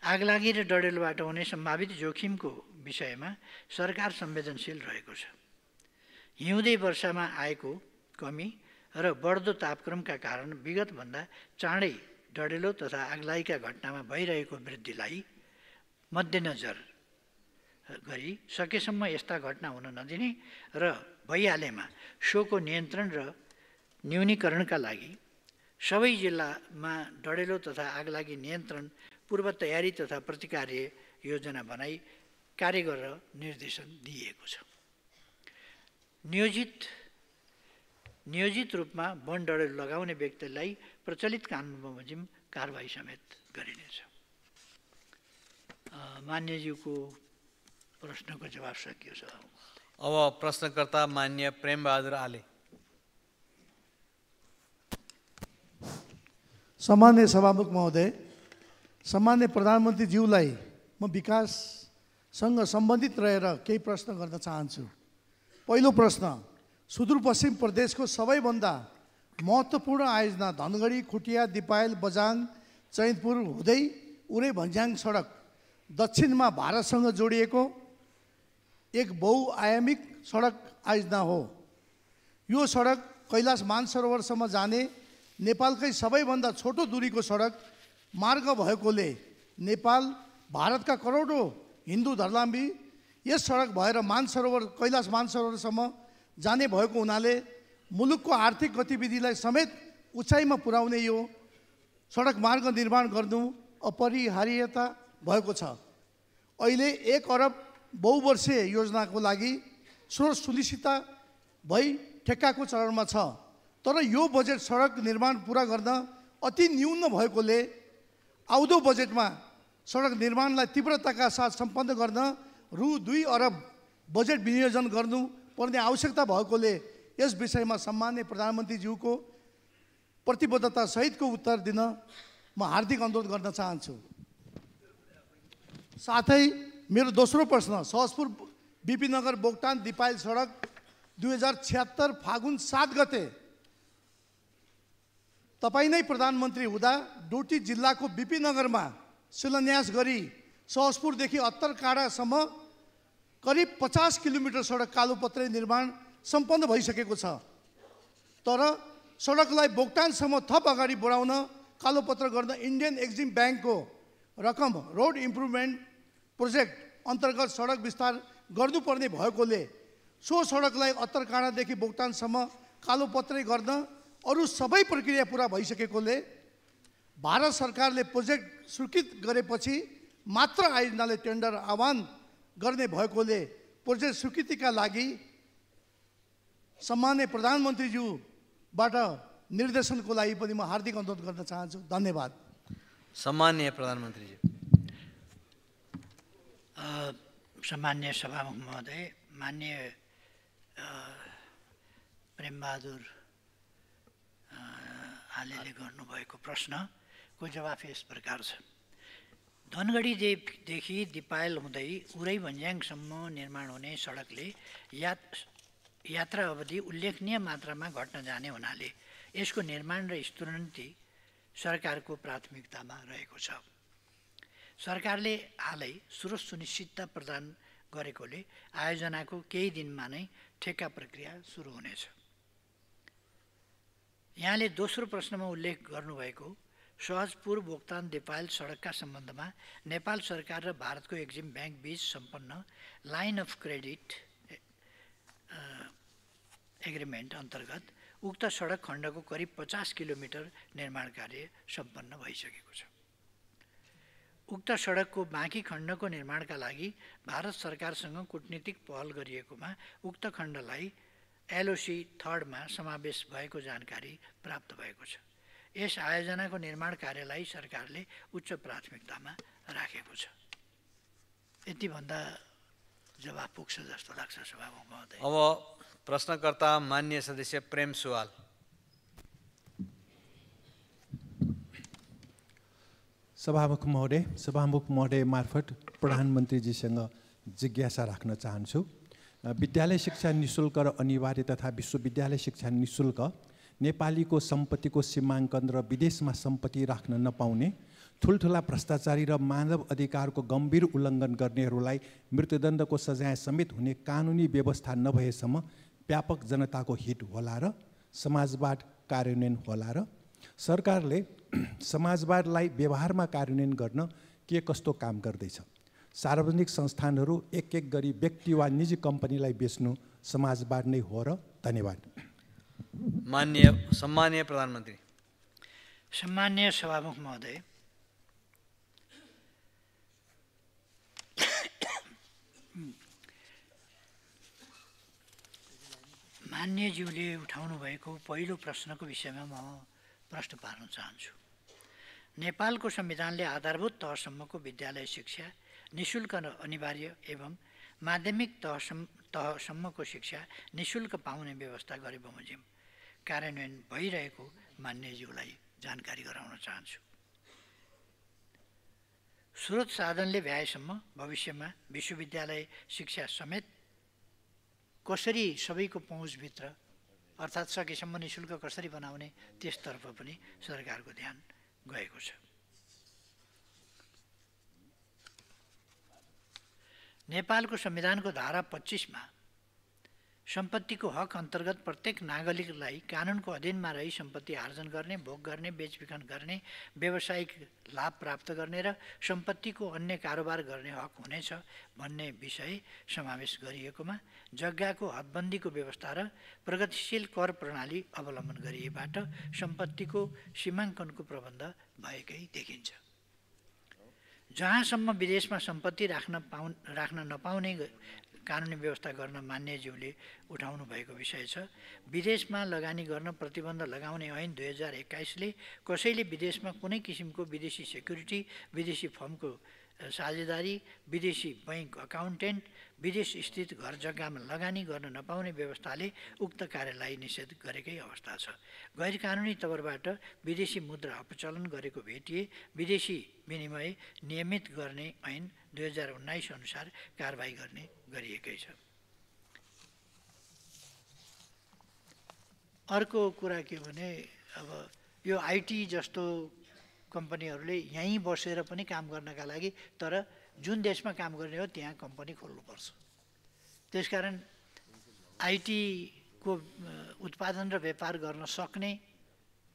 आगलागी र डढेलोबाट हुने सम्भावित जोखिमको विषयमा सरकार संवेदनशील रहेको छ। हिउँदे वर्षामा आएको कमी र बढ्दो तापक्रमका कारण विगतभन्दा चाँडै डढेलो तथा आगलागीका घटनामा भइरहेको वृद्धिलाई मध्यनजर गरी सकेसम्म यस्ता घटना हुन नदिने र भइहालेमा सोको नियन्त्रण र न्यूनीकरणका लागि सबै जिल्लामा डढेलो तथा आगलागी नियन्त्रण पूर्व तयारी तथा प्रतिकार्य योजना बनाई कार्य गरेर निर्देशन दिइएको छ। नियोजित रूपमा वन डढेलो लगाउने व्यक्तिलाई प्रचलित कानुन बमोजिम कारबाही समेत गरिनेछ। मान्यज्यूको प्रश्नको जवाब सकियो छ। अब प्रश्नकर्ता मान्य प्रेमबहादुर आले। सम्मान्य सभामुख महोदय, सम्मान्य प्रधानमन्त्रीज्यूलाई म विकाससँग सम्बन्धित रहेर केही प्रश्न गर्न चाहन्छु। पहिलो प्रश्न, सुदूरपश्चिम प्रदेशको सबैभन्दा महत्त्वपूर्ण आयोजना धनगढी, खुटिया, दिपायल, बझाङ, चैनपुर हुँदै उरै भन्ज्याङ सडक दक्षिणमा भारतसँग जोडिएको एक बहुआयामिक सडक आयोजना हो। यो सडक कैलाश मानसरोवरसम्म जाने नेपालकै सबैभन्दा छोटो दूरीको सडक मार्ग भएकोले नेपाल भारतका करोडौँ हिन्दू धर्मावलम्बी यस सडक भएर कैलाश मानसरोवरसम्म जाने भएको हुनाले मुलुकको आर्थिक गतिविधिलाई समेत उचाइमा पुर्याउने यो सडक मार्ग निर्माण गर्नु अपरिहार्यता भएको छ। अहिले 1 अरब बहुवर्षीय योजनाको लागि स्रोत सुनिश्चित भई ठेक्काको चरणमा छ। तर यो बजेट सडक निर्माण पुरा गर्न अति न्यून भएकोले आउँदो बजेटमा सडक निर्माणलाई तीव्रताका साथ सम्पन्न गर्न रु 2 अरब बजेट विनियोजन गर्नुपर्ने आवश्यकता भएकोले यस विषयमा सम्मान्य प्रधानमन्त्रीज्यूको प्रतिबद्धता सहितको उत्तर दिन म हार्दिक अनुरोध गर्न चाहन्छु। साथै मेरो दोस्रो प्रश्न, सहजपुर बिपीनगर बोक्टान दिपायल सडक 2076 फागुन 7 गते तपाईँ नै प्रधानमन्त्री हुँदा डोटी जिल्लाको बिपीनगरमा शिलान्यास गरी सहजपुरदेखि अत्तरकाँडासम्म करिब 50 किलोमिटर सडक कालोपत्रे निर्माण सम्पन्न भइसकेको छ। तर सडकलाई बोक्टानसम्म थप अगाडि बढाउन कालोपत्र गर्न इन्डियन एक्जिम ब्याङ्कको रकम रोड इम्प्रुभमेन्ट प्रोजेक्ट अन्तर्गत सडक विस्तार गर्नुपर्ने भएकोले सो सडकलाई अत्तरकाँडादेखि बोक्टानसम्म कालोपत्रे गर्न अरू सबै प्रक्रिया पुरा भइसकेकोले भारत सरकारले प्रोजेक्ट स्वीकृत गरेपछि मात्र आयोजनाले टेन्डर आह्वान गर्ने भएकोले प्रोजेक्ट स्वीकृतिका लागि सम्मान्य प्रधानमन्त्रीज्यूबाट निर्देशनको लागि पनि म हार्दिक अनुरोध गर्न चाहन्छु। धन्यवाद। सम्मान्य प्रधानमन्त्रीज्यू। सम्मान्य सभामुख महोदय, मान्य प्रेमबहादुर आलेले गर्नुभएको प्रश्नको जवाफ यस प्रकार छ। धनगढीदेखि दिपायल हुँदै उरै भन्ज्याङसम्म निर्माण हुने सडकले यात्रा अवधि उल्लेखनीय मात्रामा घट्न जाने हुनाले यसको निर्माण र स्तरोन्नति सरकारको प्राथमिकतामा रहेको छ। सरकारले हालै स्रोत सुनिश्चितता प्रदान गरेकोले आयोजनाको केही दिनमा नै ठेक्का प्रक्रिया सुरु हुनेछ। यहाँले दोस्रो प्रश्नमा उल्लेख गर्नुभएको सहजपुर बोक्तान दिपायल सडकका सम्बन्धमा नेपाल सरकार र भारतको एक्जिम ब्याङ्क बीच सम्पन्न लाइन अफ क्रेडिट एग्रिमेन्ट अन्तर्गत उक्त सडक खण्डको करिब 50 किलोमिटर निर्माण कार्य सम्पन्न भइसकेको छ। उक्त सडकको बाँकी खण्डको निर्माणका लागि भारत सरकारसँग कूटनीतिक पहल गरिएकोमा उक्त खण्डलाई एलओसी 3 मा समावेश भएको जानकारी प्राप्त भएको छ। यस आयोजनाको निर्माण कार्यलाई सरकारले उच्च प्राथमिकतामा राखेको छ। यति भन्दा जवाफ पुग्छ जस्तो लाग्छ सभामुख महोदय। अब प्रश्नकर्ता मान्य सदस्य प्रेम सुवाल। सभामुख महोदय मार्फत प्रधानमन्त्रीजीसँग जिज्ञासा राख्न चाहन्छु। विद्यालय शिक्षा निःशुल्क र अनिवार्य तथा विश्वविद्यालय शिक्षा निःशुल्क नेपालीको सम्पत्तिको सीमाङ्कन र विदेशमा सम्पत्ति राख्न नपाउने, ठुल्ठुला भ्रष्टाचारी र मानव अधिकारको गम्भीर उल्लङ्घन गर्नेहरूलाई मृत्युदण्डको सजाय समेत हुने कानुनी व्यवस्था नभएसम्म व्यापक जनताको हित होला र समाजवाद कार्यान्वयन होला र सरकारले समाजवादलाई व्यवहारमा कार्यान्वयन गर्न के कस्तो काम गर्दैछ? सार्वजनिक संस्थानहरू एक एक गरी व्यक्ति वा निजी कम्पनीलाई बेच्नु समाजवाद नै हो र? धन्यवाद। सम्माननीय प्रधानमन्त्री। सम्माननीय सभामुख महोदय, मान्यज्यूले उठाउनु भएको पहिलो प्रश्नको विषयमा म प्रश्न पार्न चाहन्छु। नेपालको संविधानले आधारभूत तहसम्मको विद्यालय शिक्षा निःशुल्क र अनिवार्य एवं माध्यमिक तहसम्मको शिक्षा निःशुल्क पाउने व्यवस्था गरे बमोजिम कार्यान्वयन भइरहेको मान्यज्यूलाई जानकारी गराउन चाहन्छु। स्रोत साधनले भ्याएसम्म भविष्यमा विश्वविद्यालय शिक्षा समेत कसरी सबैको पहुँचभित्र अर्थात् सकेसम्म निःशुल्क कसरी बनाउने त्यसतर्फ पनि सरकारको ध्यान गएको छ। नेपालको संविधानको धारा 25मा सम्पत्तिको हक अन्तर्गत प्रत्येक नागरिकलाई कानुनको अधीनमा रही सम्पत्ति आर्जन गर्ने, भोग गर्ने, बेचबिखन गर्ने, व्यावसायिक लाभ प्राप्त गर्ने र सम्पत्तिको अन्य कारोबार गर्ने हक हुनेछ भन्ने विषय समावेश गरिएकोमा जग्गाको हदबन्दीको व्यवस्था र प्रगतिशील कर प्रणाली अवलम्बन गरिएबाट सम्पत्तिको सीमाङ्कनको प्रबन्ध भएकै देखिन्छ। जहाँसम्म विदेशमा सम्पत्ति राख्न नपाउने कानुनी व्यवस्था गर्न मान्यज्यूले उठाउनु भएको विषय छ। विदेशमा लगानी गर्न प्रतिबन्ध लगाउने ऐन 2021ले कसैले विदेशमा कुनै किसिमको विदेशी सेक्युरिटी, विदेशी फर्मको साझेदारी, विदेशी बैंक अकाउन्टेन्ट, विदेश स्थित घर जग्गामा लगानी गर्न नपाउने व्यवस्थाले उक्त कार्यलाई निषेध गरेकै अवस्था छ। गैर कानुनी तवरबाट विदेशी मुद्रा अपचलन गरेको भेटिए विदेशी विनिमय नियमित गर्ने ऐन 2019 अनुसार कारबाही गर्ने गरिएकै छ। अर्को कुरा के भने अब यो आइटी जस्तो कम्पनीहरूले यहीँ बसेर पनि काम गर्नका लागि तर जुन देशमा काम गर्ने हो त्यहाँ कम्पनी खोल्नुपर्छ। त्यसकारण आइटीको उत्पादन र व्यापार गर्न सक्ने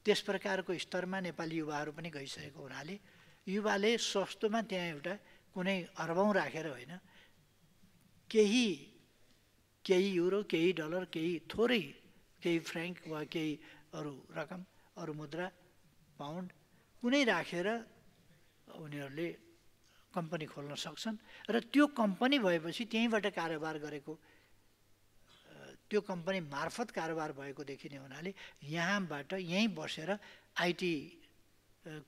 त्यस प्रकारको स्तरमा नेपाली युवाहरू पनि गइसकेको हुनाले युवाले सस्तोमा त्यहाँ एउटा कुनै अरबौँ राखेर होइन, केही युरो, केही डलर, केही थोरै, केही फ्र्याङ्क वा केही अरू रकम, अरू मुद्रा, पाउन्ड कुनै राखेर उनीहरूले कम्पनी खोल्न सक्छन् र त्यो कम्पनी भएपछि त्यहीँबाट कारोबार गरेको, त्यो कम्पनी मार्फत कारोबार भएको देखिने हुनाले यहाँबाट यहीँ बसेर आइटी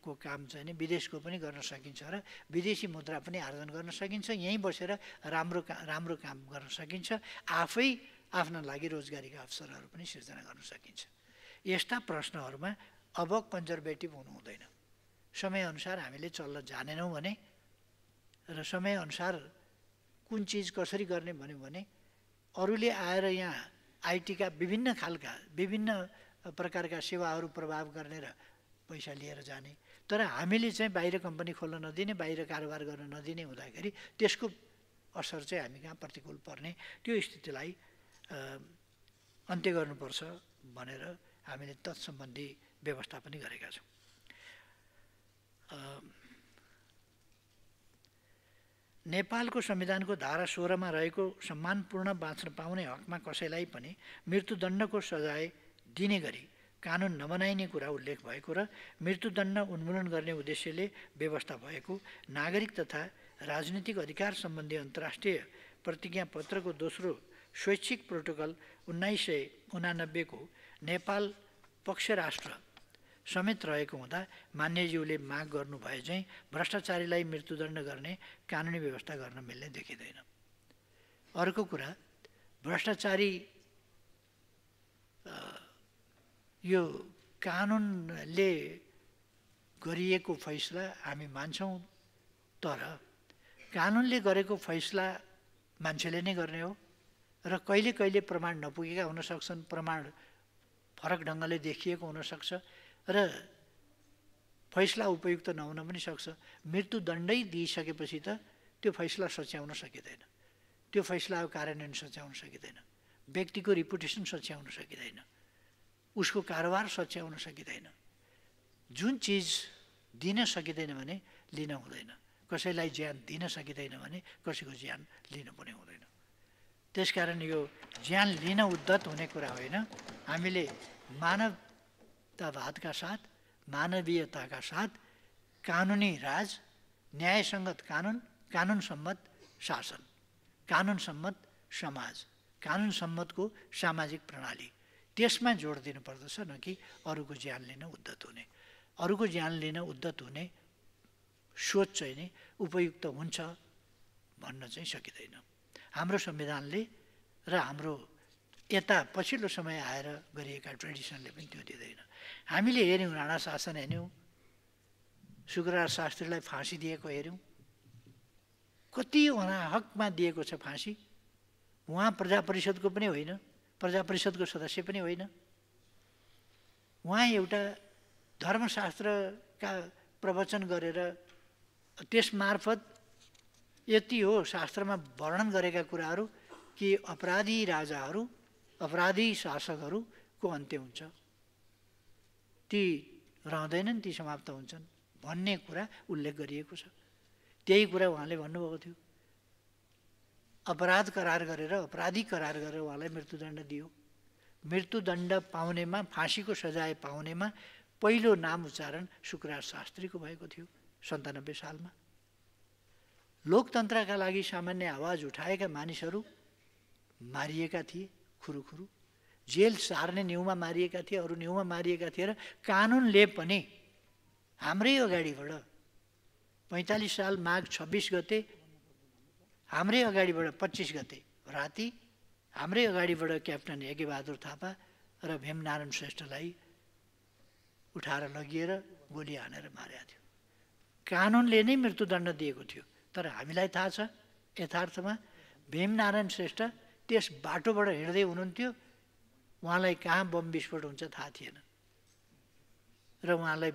को काम चाहिँ नि विदेशको पनि गर्न सकिन्छ र विदेशी मुद्रा पनि आर्जन गर्न सकिन्छ, यहीँ बसेर राम्रो काम गर्न सकिन्छ, आफै आफ्ना लागि रोजगारीका अवसरहरू पनि सिर्जना गर्न सकिन्छ। यस्ता प्रश्नहरूमा अब कन्जर्भेटिभ हुनु हुँदैन। समयअनुसार हामीले चल्न जानेनौँ भने र समयअनुसार कुन चिज कसरी गर्ने भन्यो भने अरूले आएर यहाँ आइटीका विभिन्न खालका विभिन्न प्रकारका सेवाहरू प्रभाव गर्ने र पैसा लिएर जाने, तर हामीले चाहिँ बाहिर कम्पनी खोल्न नदिने, बाहिर कारोबार गर्न नदिने हुँदाखेरि त्यसको असर चाहिँ हामी कहाँ प्रतिकूल पर्ने, त्यो स्थितिलाई अन्त्य गर्नुपर्छ भनेर हामीले तत्सम्बन्धी व्यवस्था पनि गरेका छौँ। नेपालको संविधानको धारा 16मा रहेको सम्मानपूर्ण बाँच्न पाउने हकमा कसैलाई पनि मृत्युदण्डको सजाय दिने गरी कानुन नबनाइने कुरा उल्लेख भएको र मृत्युदण्ड उन्मूलन गर्ने उद्देश्यले व्यवस्था भएको नागरिक तथा राजनीतिक अधिकार सम्बन्धी अन्तर्राष्ट्रिय प्रतिज्ञापत्रको दोस्रो स्वैच्छिक प्रोटोकल 1989 को नेपाल पक्ष राष्ट्र समेत रहेको हुँदा मान्यज्यूले माग गर्नु भए चाहिँ भ्रष्टाचारीलाई मृत्युदण्ड गर्ने कानुनी व्यवस्था गर्न मिल्ने देखिँदैन। अर्को कुरा, भ्रष्टाचारी यो कानुनले गरिएको फैसला हामी मान्छौँ, तर कानुनले गरेको फैसला मान्छेले नै गर्ने हो र कहिले कहिले प्रमाण नपुगेका हुन सक्छन्, प्रमाण फरक ढङ्गले देखिएको हुनसक्छ र फैसला उपयुक्त नहुन पनि सक्छ। मृत्युदण्डै दिइसकेपछि त त्यो फैसला सच्याउन सकिँदैन, त्यो फैसलाको कार्यान्वयन सच्याउन सकिँदैन, व्यक्तिको रिपुटेसन सच्याउन सकिँदैन, उसको कारोबार सच्याउन सकिँदैन। जुन चिज दिन सकिँदैन भने लिन हुँदैन, कसैलाई ज्यान दिन सकिँदैन भने कसैको ज्यान लिनु पनि हुँदैन। त्यसकारण यो ज्यान लिन उद्धत हुने कुरा होइन। हामीले मानवतावादका साथ, मानवीयताका साथ कानुनी राज, न्यायसङ्गत कानुन, कानुन सम्मत शासन, कानुन सम्मत समाज, कानुन सम्मतको सामाजिक प्रणाली, त्यसमा जोड दिनुपर्दछ, न कि अरूको ज्यान लिन उद्धत हुने। अरूको ज्यान लिन उद्धत हुने सोच चाहिँ नि उपयुक्त हुन्छ भन्न चाहिँ सकिँदैन। हाम्रो संविधानले र हाम्रो यता पछिल्लो समय आएर गरिएका ट्रेडिसनले पनि त्यो दिँदैन। हामीले हेऱ्यौँ, राणा शासन हेऱ्यौँ, शुक्रराज शास्त्रीलाई फाँसी दिएको हेऱ्यौँ, कति अनाहकमा दिएको छ फाँसी। उहाँ प्रजा परिषदको पनि होइन, प्रजा परिषदको सदस्य पनि होइन, उहाँ एउटा धर्मशास्त्रका प्रवचन गरेर त्यसमार्फत यति हो शास्त्रमा वर्णन गरेका कुराहरू कि अपराधी राजाहरू, अपराधी शासकहरूको अन्त्य हुन्छ, ती रहँदैनन्, ती समाप्त हुन्छन् भन्ने कुरा उल्लेख गरिएको छ। त्यही कुरा उहाँले भन्नुभएको थियो। अपराध करार गरेर, अपराधी करार गरेर उहाँलाई मृत्युदण्ड दियो। मृत्युदण्ड पाउनेमा, फाँसीको सजाय पाउनेमा पहिलो नाम उच्चारण शुक्रराज शास्त्रीको भएको थियो 97 सालमा। लोकतन्त्रका लागि सामान्य आवाज उठाएका मानिसहरू मारिएका थिए, खुरुखुरु जेल सार्ने न्युमा मारिएका थिए, अरू न्युमा मारिएका थिए र कानुनले पनि हाम्रै अगाडिबाट 45 साल माघ 26 गते, हाम्रै अगाडिबाट 25 गते राति हाम्रै अगाडिबाट क्याप्टन यज्ञबहादुर थापा र भीमनारायण श्रेष्ठलाई उठाएर लगिएर गोली हानेर मारेको थियो। कानुनले नै मृत्युदण्ड दिएको थियो, तर हामीलाई थाहा छ यथार्थमा भीमनारायण श्रेष्ठ त्यस बाटोबाट हिँड्दै हुनुहुन्थ्यो, उहाँलाई कहाँ बम विस्फोट हुन्छ थाहा थिएन र उहाँलाई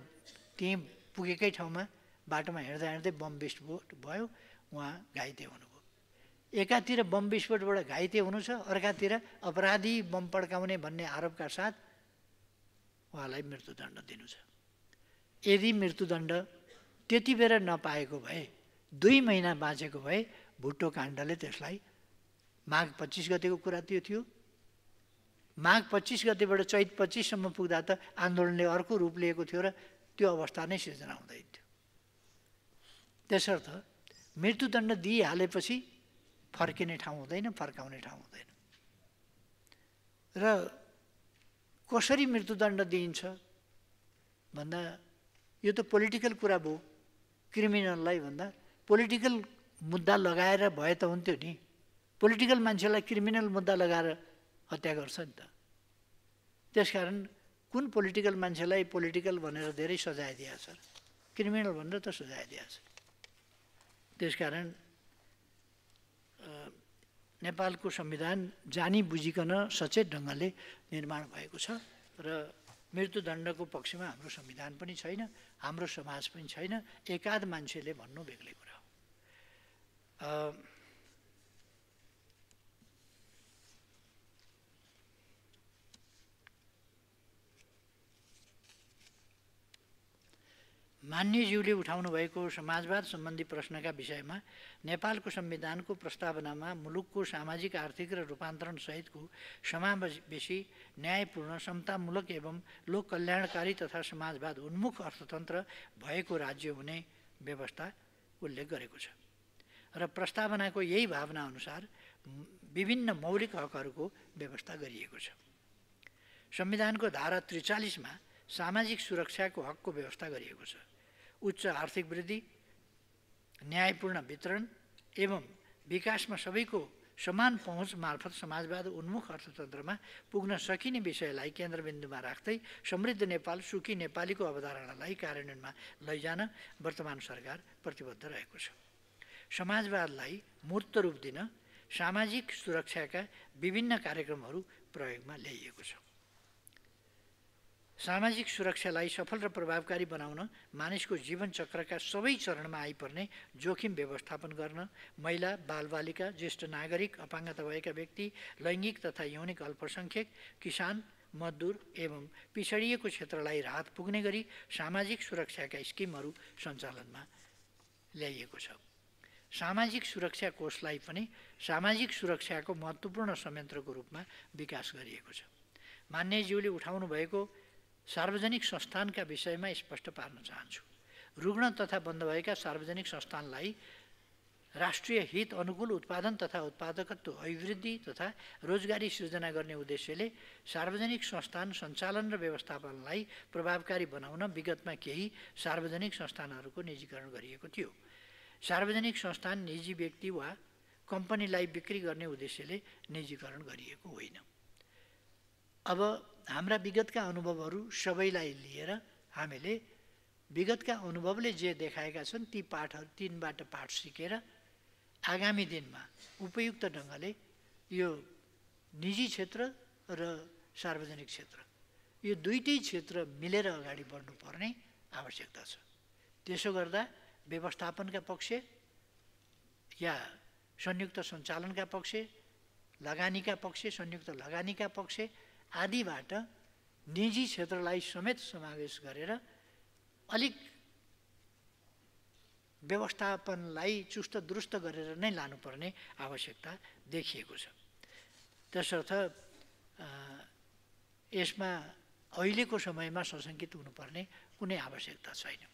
त्यहीँ पुगेकै ठाउँमा बाटोमा हिँड्दा हिँड्दै बम विस्फोट भयो, उहाँ घाइते हुनुभयो। एकातिर बम विस्फोटबाट घाइते हुनु छ, अर्कातिर अपराधी बम पड्काउने भन्ने आरोपका साथ उहाँलाई मृत्युदण्ड दिनु छ। यदि मृत्युदण्ड त्यति बेर नपाएको भए, 2 महिना बाँचेको भए भुट्टो काण्डले त्यसलाई, माघ 25 गतेको कुरा त्यो थियो, माघ 25 गतेबाट चैत 25 सम्म पुग्दा त आन्दोलनले अर्को रूप लिएको थियो र त्यो अवस्था नै सिर्जना हुँदैन थियो। त्यसर्थ मृत्युदण्ड दिइहालेपछि फर्किने ठाउँ हुँदैन, फर्काउने ठाउँ हुँदैन। र कसरी मृत्युदण्ड दिइन्छ भन्दा यो त पोलिटिकल कुरा भयो। क्रिमिनललाई भन्दा पोलिटिकल मुद्दा लगाएर भए त हुन्थ्यो नि, पोलिटिकल मान्छेलाई क्रिमिनल मुद्दा लगाएर हत्या गर्छ नि त। त्यसकारण कुन पोलिटिकल मान्छेलाई पोलिटिकल भनेर धेरै सजाय दिएको छ, क्रिमिनल भनेर त सजाय दिएको छ। त्यसकारण नेपालको संविधान जानी बुझिकन सचेत ढङ्गले निर्माण भएको छ र मृत्युदण्डको पक्षमा हाम्रो संविधान पनि छैन, हाम्रो समाज पनि छैन। एकाध मान्छेले भन्नु बेग्लै कुरा हो। मान्यज्यूले उठाउनु भएको समाजवाद सम्बन्धी प्रश्नका विषयमा नेपालको संविधानको प्रस्तावनामा मुलुकको सामाजिक, आर्थिक र रूपान्तरण सहितको समावेशी, न्यायपूर्ण, समतामूलक एवं लोक कल्याणकारी तथा समाजवाद उन्मुख अर्थतन्त्र भएको राज्य हुने व्यवस्था उल्लेख गरेको छ र प्रस्तावनाको यही भावना अनुसार विभिन्न मौलिक हकहरूको व्यवस्था गरिएको छ। संविधानको धारा 43 मा सामाजिक सुरक्षाको हकको व्यवस्था गरिएको छ। उच्च आर्थिक वृद्धि, न्यायपूर्ण वितरण एवं विकासमा सबैको समान पहुँच मार्फत समाजवाद उन्मुख अर्थतन्त्रमा पुग्न सकिने विषयलाई केन्द्रबिन्दुमा राख्दै समृद्ध नेपाल, सुखी नेपालीको अवधारणालाई कार्यान्वयनमा लैजान वर्तमान सरकार प्रतिबद्ध रहेको छ। समाजवादलाई मूर्त रूप दिन सामाजिक सुरक्षाका विभिन्न कार्यक्रमहरू प्रयोगमा ल्याइएको छ। सामाजिक सुरक्षालाई सफल र प्रभावकारी बनाउन मानिसको जीवन चक्रका सबै चरणमा आइपर्ने जोखिम व्यवस्थापन गर्न महिला, बालबालिका, ज्येष्ठ नागरिक, अपाङ्गता भएका व्यक्ति, लैङ्गिक तथा यौनिक अल्पसङ्ख्यक, किसान, मजदुर एवं पिछडिएको क्षेत्रलाई राहत पुग्ने गरी सामाजिक सुरक्षाका स्किमहरू सञ्चालनमा ल्याइएको छ। सामाजिक सुरक्षा कोषलाई पनि सामाजिक सुरक्षाको महत्त्वपूर्ण संयन्त्रको रूपमा विकास गरिएको छ। मान्यज्यूले उठाउनु भएको सार्वजनिक संस्थानका विषयमा स्पष्ट पार्न चाहन्छु। रुग्ण तथा बन्द भएका सार्वजनिक संस्थानलाई राष्ट्रिय हित अनुकूल उत्पादन तथा उत्पादकत्व अभिवृद्धि तथा रोजगारी सृजना गर्ने उद्देश्यले सार्वजनिक संस्थान सञ्चालन र व्यवस्थापनलाई प्रभावकारी बनाउन विगतमा केही सार्वजनिक संस्थानहरूको निजीकरण गरिएको थियो। सार्वजनिक संस्थान निजी व्यक्ति वा कम्पनीलाई बिक्री गर्ने उद्देश्यले निजीकरण गरिएको होइन। अब हाम्रा विगतका अनुभवहरू सबैलाई लिएर हामीले विगतका अनुभवले जे देखाएका छन् तीनबाट पाठ सिकेर आगामी दिनमा उपयुक्त ढङ्गले यो निजी क्षेत्र र सार्वजनिक क्षेत्र यो दुईटै क्षेत्र मिलेर अगाडि बढ्नुपर्ने आवश्यकता छ। त्यसो गर्दा व्यवस्थापनका पक्ष या संयुक्त सञ्चालनका पक्ष, लगानीका पक्ष, संयुक्त लगानीका पक्ष आदिबाट निजी क्षेत्रलाई समेत समावेश गरेर अलिक व्यवस्थापनलाई चुस्त दुरुस्त गरेर नै लानुपर्ने आवश्यकता देखिएको छ। त्यसर्थ यसमा अहिलेको समयमा सशङ्कित हुनुपर्ने कुनै आवश्यकता छैन।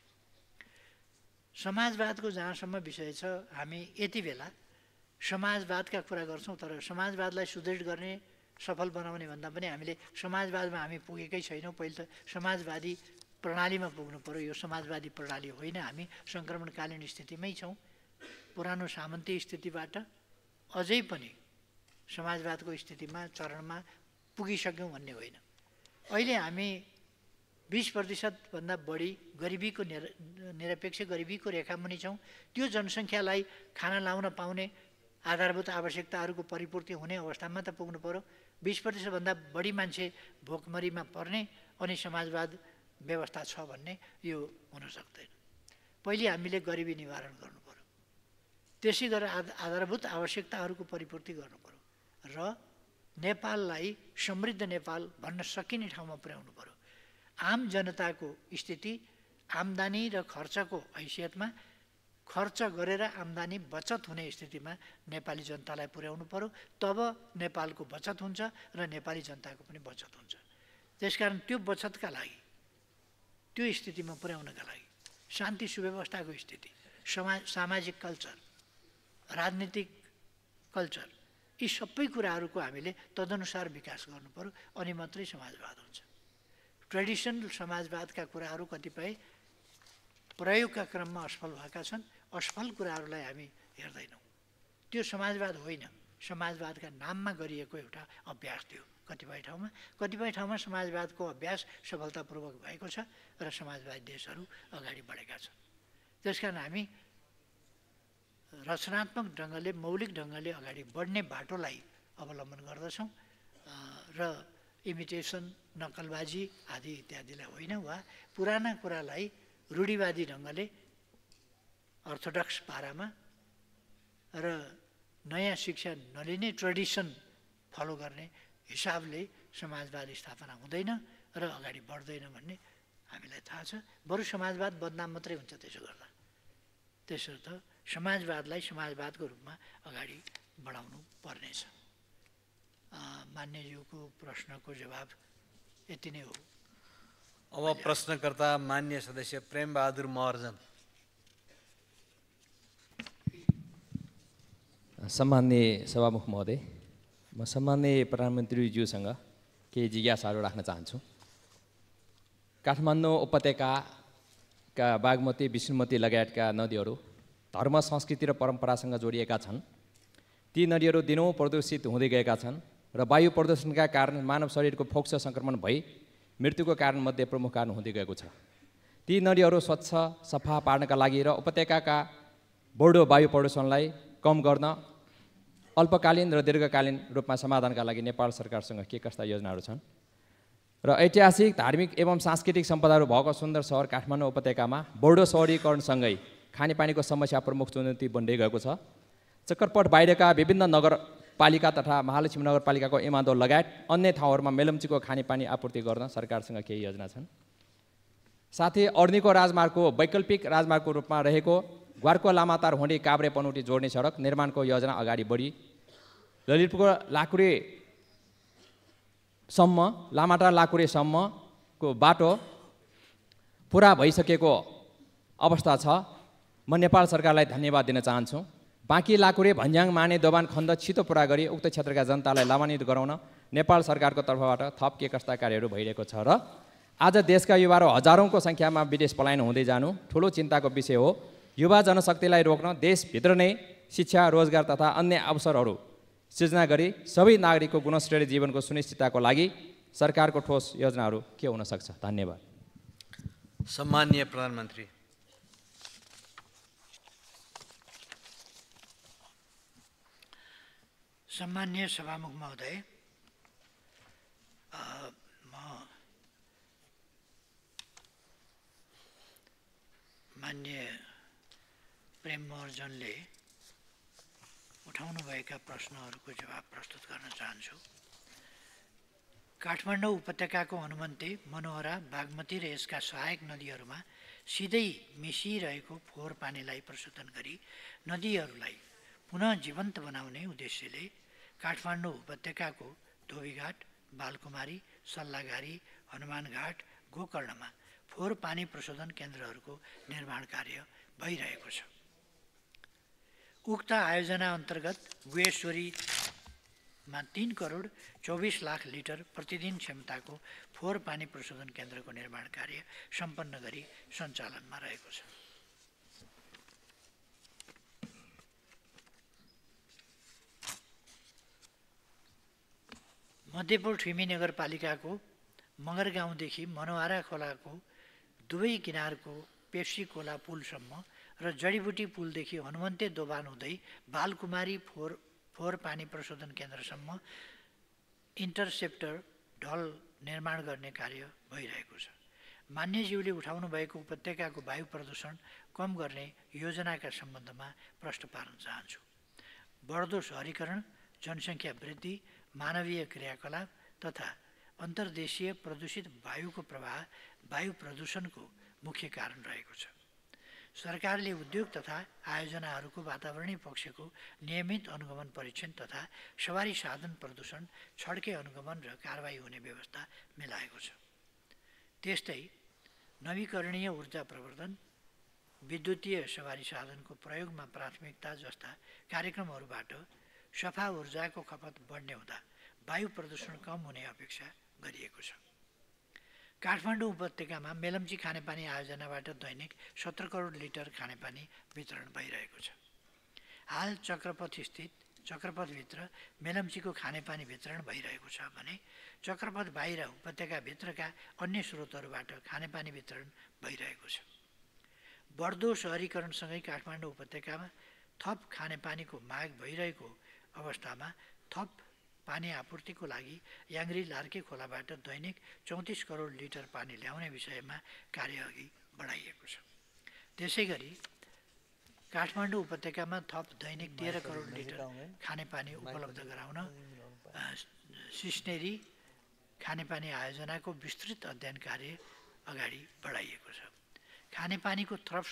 समाजवादको जहाँसम्म विषय छ, हामी यति बेला समाजवादका कुरा गर्छौँ, तर समाजवादलाई सुदृढ गर्ने, सफल बनाउने भन्दा पनि हामीले समाजवादमा हामी पुगेकै छैनौँ। पहिले त समाजवादी प्रणालीमा पुग्नु पर्यो। यो समाजवादी प्रणाली होइन, हामी सङ्क्रमणकालीन स्थितिमै छौँ। पुरानो सामन्ती स्थितिबाट अझै पनि समाजवादको स्थितिमा चरणमा पुगिसक्यौँ भन्ने होइन। अहिले हामी 20% भन्दा बढी गरिबीको निरपेक्ष गरिबीको रेखामुनि छौँ। त्यो जनसङ्ख्यालाई खाना लाउन पाउने आधारभूत आवश्यकताहरूको परिपूर्ति हुने अवस्थामा त पुग्नु पर्यो। 20% भन्दा बढी मान्छे भोकमरीमा पर्ने अनि समाजवाद व्यवस्था छ भन्ने यो हुन सक्दैन। पहिले हामीले गरिबी निवारण गर्नु पर्यो, त्यसै गरेर आधारभूत आवश्यकताहरूको परिपूर्ति गर्नु पर्यो र नेपाललाई समृद्ध नेपाल भन्न सकिने ठाउँमा पुर्याउनु पर्यो। आम जनताको स्थिति आम्दानी र खर्चको हैसियतमा खर्च गरेर आम्दानी बचत हुने स्थितिमा नेपाली जनतालाई पुर्याउनु पर्यो। तब नेपालको बचत हुन्छ र नेपाली जनताको पनि बचत हुन्छ। त्यसकारण त्यो बचतका लागि, त्यो स्थितिमा पुर्याउनका लागि शान्ति सुव्यवस्थाको स्थिति, सामाजिक कल्चर, राजनीतिक कल्चर, यी सबै कुराहरूको हामीले तदनुसार विकास गर्नु पर्यो। अनि मात्रै समाजवाद हुन्छ। ट्रेडिसनल समाजवादका कुराहरू कतिपय प्रयोगका क्रममा असफल भएका छन्। असफल कुराहरूलाई हामी हेर्दैनौँ। त्यो समाजवाद होइन, समाजवादका नाममा गरिएको एउटा अभ्यास थियो कतिपय ठाउँमा। कतिपय ठाउँमा समाजवादको अभ्यास सफलतापूर्वक भएको छ र समाजवादी देशहरू अगाडि बढेका छन्। त्यसकारण हामी रचनात्मक ढङ्गले, मौलिक ढङ्गले अगाडि बढ्ने बाटोलाई अवलम्बन गर्दछौँ र इमिटेसन, नकलबाजी आदि इत्यादिलाई होइन, वा पुराना कुरालाई रूढिवादी ढङ्गले अर्थोडक्स पारामा र नयाँ शिक्षा नलिने ट्रेडिसन फलो गर्ने हिसाबले समाजवाद स्थापना हुँदैन र अगाडि बढ्दैन भन्ने हामीलाई थाहा छ। बरु समाजवाद बदनाम मात्रै हुन्छ त्यसो गर्दा। त्यसर्थ समाजवादलाई समाजवादको रूपमा अगाडि बढाउनु पर्नेछ। मान्यज्यूको प्रश्नको जवाब यति नै हो। अब प्रश्नकर्ता मान्य सदस्य प्रेमबहादुर महर्जन। सम्माननीय सभामुख महोदय, म सम्माननीय प्रधानमन्त्रीज्यूसँग केही जिज्ञासाहरू राख्न चाहन्छु। काठमाडौँ उपत्यकाका बागमती, विष्णुमती लगायतका नदीहरू धर्म, संस्कृति र परम्परासँग जोडिएका छन्। ती नदीहरू दिनौँ प्रदूषित हुँदै गएका छन् र वायु प्रदूषणका कारण मानव शरीरको फोक्सो सङ्क्रमण भई मृत्युको कारणमध्ये प्रमुख कारण हुँदै गएको छ। ती नदीहरू स्वच्छ सफा पार्नका लागि र उपत्यकाका बढ्दो वायु प्रदूषणलाई कम गर्न अल्पकालीन र दीर्घकालीन रूपमा समाधानका लागि नेपाल सरकारसँग के कस्ता योजनाहरू छन्? र ऐतिहासिक, धार्मिक एवं सांस्कृतिक सम्पदाहरू भएको सुन्दर सहर काठमाडौँ उपत्यकामा बढ्दो सहरीकरणसँगै खानेपानीको समस्या प्रमुख चुनौती बन्दै गएको छ। चक्करपट बाहिरका विभिन्न नगरपालिका तथा महालक्ष्मी नगरपालिकाको इमादोल लगायत अन्य ठाउँहरूमा मेलम्चीको खानेपानी आपूर्ति गर्न सरकारसँग केही योजना छन्? साथै अर्नीको राजमार्गको वैकल्पिक राजमार्गको रूपमा रहेको ग्वारको लामातार हुँडी काभ्रे पनौटी जोड्ने सडक निर्माणको योजना अगाडि बढी ललितपुरको लामाटार लाकुरेसम्मको बाटो पुरा भइसकेको अवस्था छ। म नेपाल सरकारलाई धन्यवाद दिन चाहन्छु। बाँकी लाकुरे, भन्ज्याङ, माने, दोभान खण्ड छिटो पुरा गरी उक्त क्षेत्रका जनतालाई लाभान्वित गराउन नेपाल सरकारको तर्फबाट थप के कस्ता कार्यहरू भइरहेको छ र आज देशका युवा र हजारौँको सङ्ख्यामा विदेश पलायन हुँदै जानु ठुलो चिन्ताको विषय हो। युवा जनशक्तिलाई रोक्न देशभित्र नै शिक्षा, रोजगार तथा अन्य अवसरहरू सृजना गरी सबै नागरिकको गुणस्तरीय जीवनको सुनिश्चितताको लागि सरकारको ठोस योजनाहरू के हुन सक्छ? धन्यवाद। सम्माननीय प्रधानमन्त्री। सम्माननीय सभामुख महोदय, म माननीय प्रेम महर्जनले उठाउनुभएका प्रश्नहरूको जवाब प्रस्तुत गर्न चाहन्छु। काठमाडौँ उपत्यकाको हनुमन्ते, मनोहरा, बागमती र यसका सहायक नदीहरूमा सिधै मिसिरहेको फोहोर पानीलाई प्रशोधन गरी नदीहरूलाई पुनः जीवन्त बनाउने उद्देश्यले काठमाडौँ उपत्यकाको धोबीघाट, बालकुमारी, सल्लाघारी, हनुमानघाट, गोकर्णमा फोहोर पानी प्रशोधन केन्द्रहरूको निर्माण कार्य भइरहेको छ। उक्त आयोजना अन्तर्गत गुहेश्वरीमा 3 करोड 24 लाख लिटर प्रतिदिन क्षमताको फोहोर पानी प्रशोधन केन्द्रको निर्माण कार्य सम्पन्न गरी सञ्चालनमा रहेको छ। मध्यपुर ठुमी नगरपालिकाको मगर गाउँदेखि मनोहरा खोलाको दुवै किनारको पेप्सी खोला पुलसम्म र जडीबुटी पुलदेखि हनुमन्ते दोभान हुँदै बालकुमारी फोहोर पानी प्रशोधन केन्द्रसम्म इन्टरसेप्टर ढल निर्माण गर्ने कार्य भइरहेको छ। मान्यज्यूले उठाउनु भएको उपत्यकाको वायु प्रदूषण कम गर्ने योजनाका सम्बन्धमा प्रश्न पार्न चाहन्छु। बढ्दो सहरीकरण, जनसङ्ख्या वृद्धि, मानवीय क्रियाकलाप तथा अन्तर्देशीय प्रदूषित वायुको प्रवाह वायु प्रदूषणको मुख्य कारण रहेको छ। सरकारले उद्योग तथा आयोजनाहरूको वातावरणीय पक्षको नियमित अनुगमन परीक्षण तथा सवारी साधन प्रदूषण छड्के अनुगमन र कारबाही हुने व्यवस्था मिलाएको छ। त्यस्तै नवीकरणीय ऊर्जा प्रवर्धन, विद्युतीय सवारी साधनको प्रयोगमा प्राथमिकता जस्ता कार्यक्रमहरूबाट सफा ऊर्जाको खपत बढ्ने हुँदा वायु प्रदूषण कम हुने अपेक्षा गरिएको छ। काठमाडौँ उपत्यकामा मेलम्ची खानेपानी आयोजनाबाट दैनिक 17 करोड लिटर खानेपानी वितरण भइरहेको छ। हाल चक्रपथभित्र मेलम्चीको खानेपानी वितरण भइरहेको छ भने चक्रपथ बाहिर उपत्यकाभित्रका अन्य स्रोतहरूबाट खानेपानी वितरण भइरहेको छ। बढ्दो सहरीकरणसँगै काठमाडौँ उपत्यकामा थप खानेपानीको माग भइरहेको अवस्थामा थप पानी आपूर्तिको लागि याङ्ग्री लार्के खोलाबाट दैनिक 34 करोड लिटर पानी ल्याउने विषयमा कार्य अघि बढाइएको छ। त्यसै गरी काठमाडौँ उपत्यकामा थप दैनिक 13 करोड लिटर खानेपानी उपलब्ध गराउन सिस्नेरी खानेपानी आयोजनाको विस्तृत अध्ययन कार्य अगाडि बढाइएको छ। खानेपानीको थप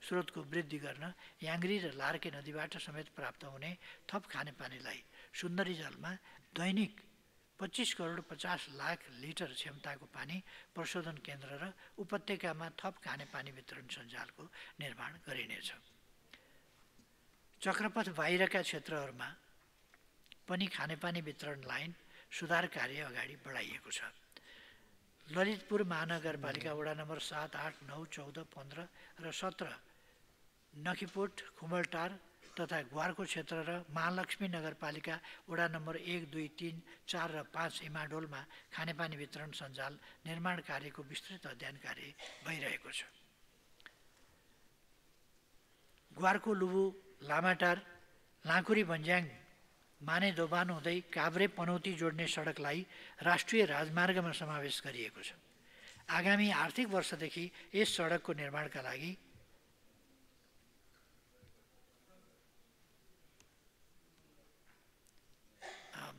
स्रोतको वृद्धि गर्न याङ्ग्री र लार्के नदीबाट समेत प्राप्त हुने थप खानेपानीलाई सुन्दरी जलमा दैनिक 25 करोड 50 लाख लिटर क्षमताको पानी प्रशोधन केन्द्र र उपत्यकामा थप खानेपानी वितरण सञ्जालको निर्माण गरिनेछ। चक्रपथ बाहिरका क्षेत्रहरूमा पनि खानेपानी वितरण लाइन सुधार कार्य अगाडि बढाइएको छ। ललितपुर महानगरपालिका वडा नम्बर 7, 8, 9, 14, 15 र 17, नखीपोट, खुमलटार तथा ग्वारको क्षेत्र र महालक्ष्मी नगरपालिका वडा नम्बर 1, 2, 3, 4 र 5 इमाडोलमा खानेपानी वितरण सञ्जाल निर्माण कार्यको विस्तृत अध्ययन कार्य भइरहेको छ। ग्वारको लुबु, लामाटार, लाँकुरी भन्ज्याङ माने दोभान हुँदै काभ्रे पनौती जोड्ने सडकलाई राष्ट्रिय राजमार्गमा समावेश गरिएको छ। आगामी आर्थिक वर्षदेखि यस सडकको निर्माणका लागि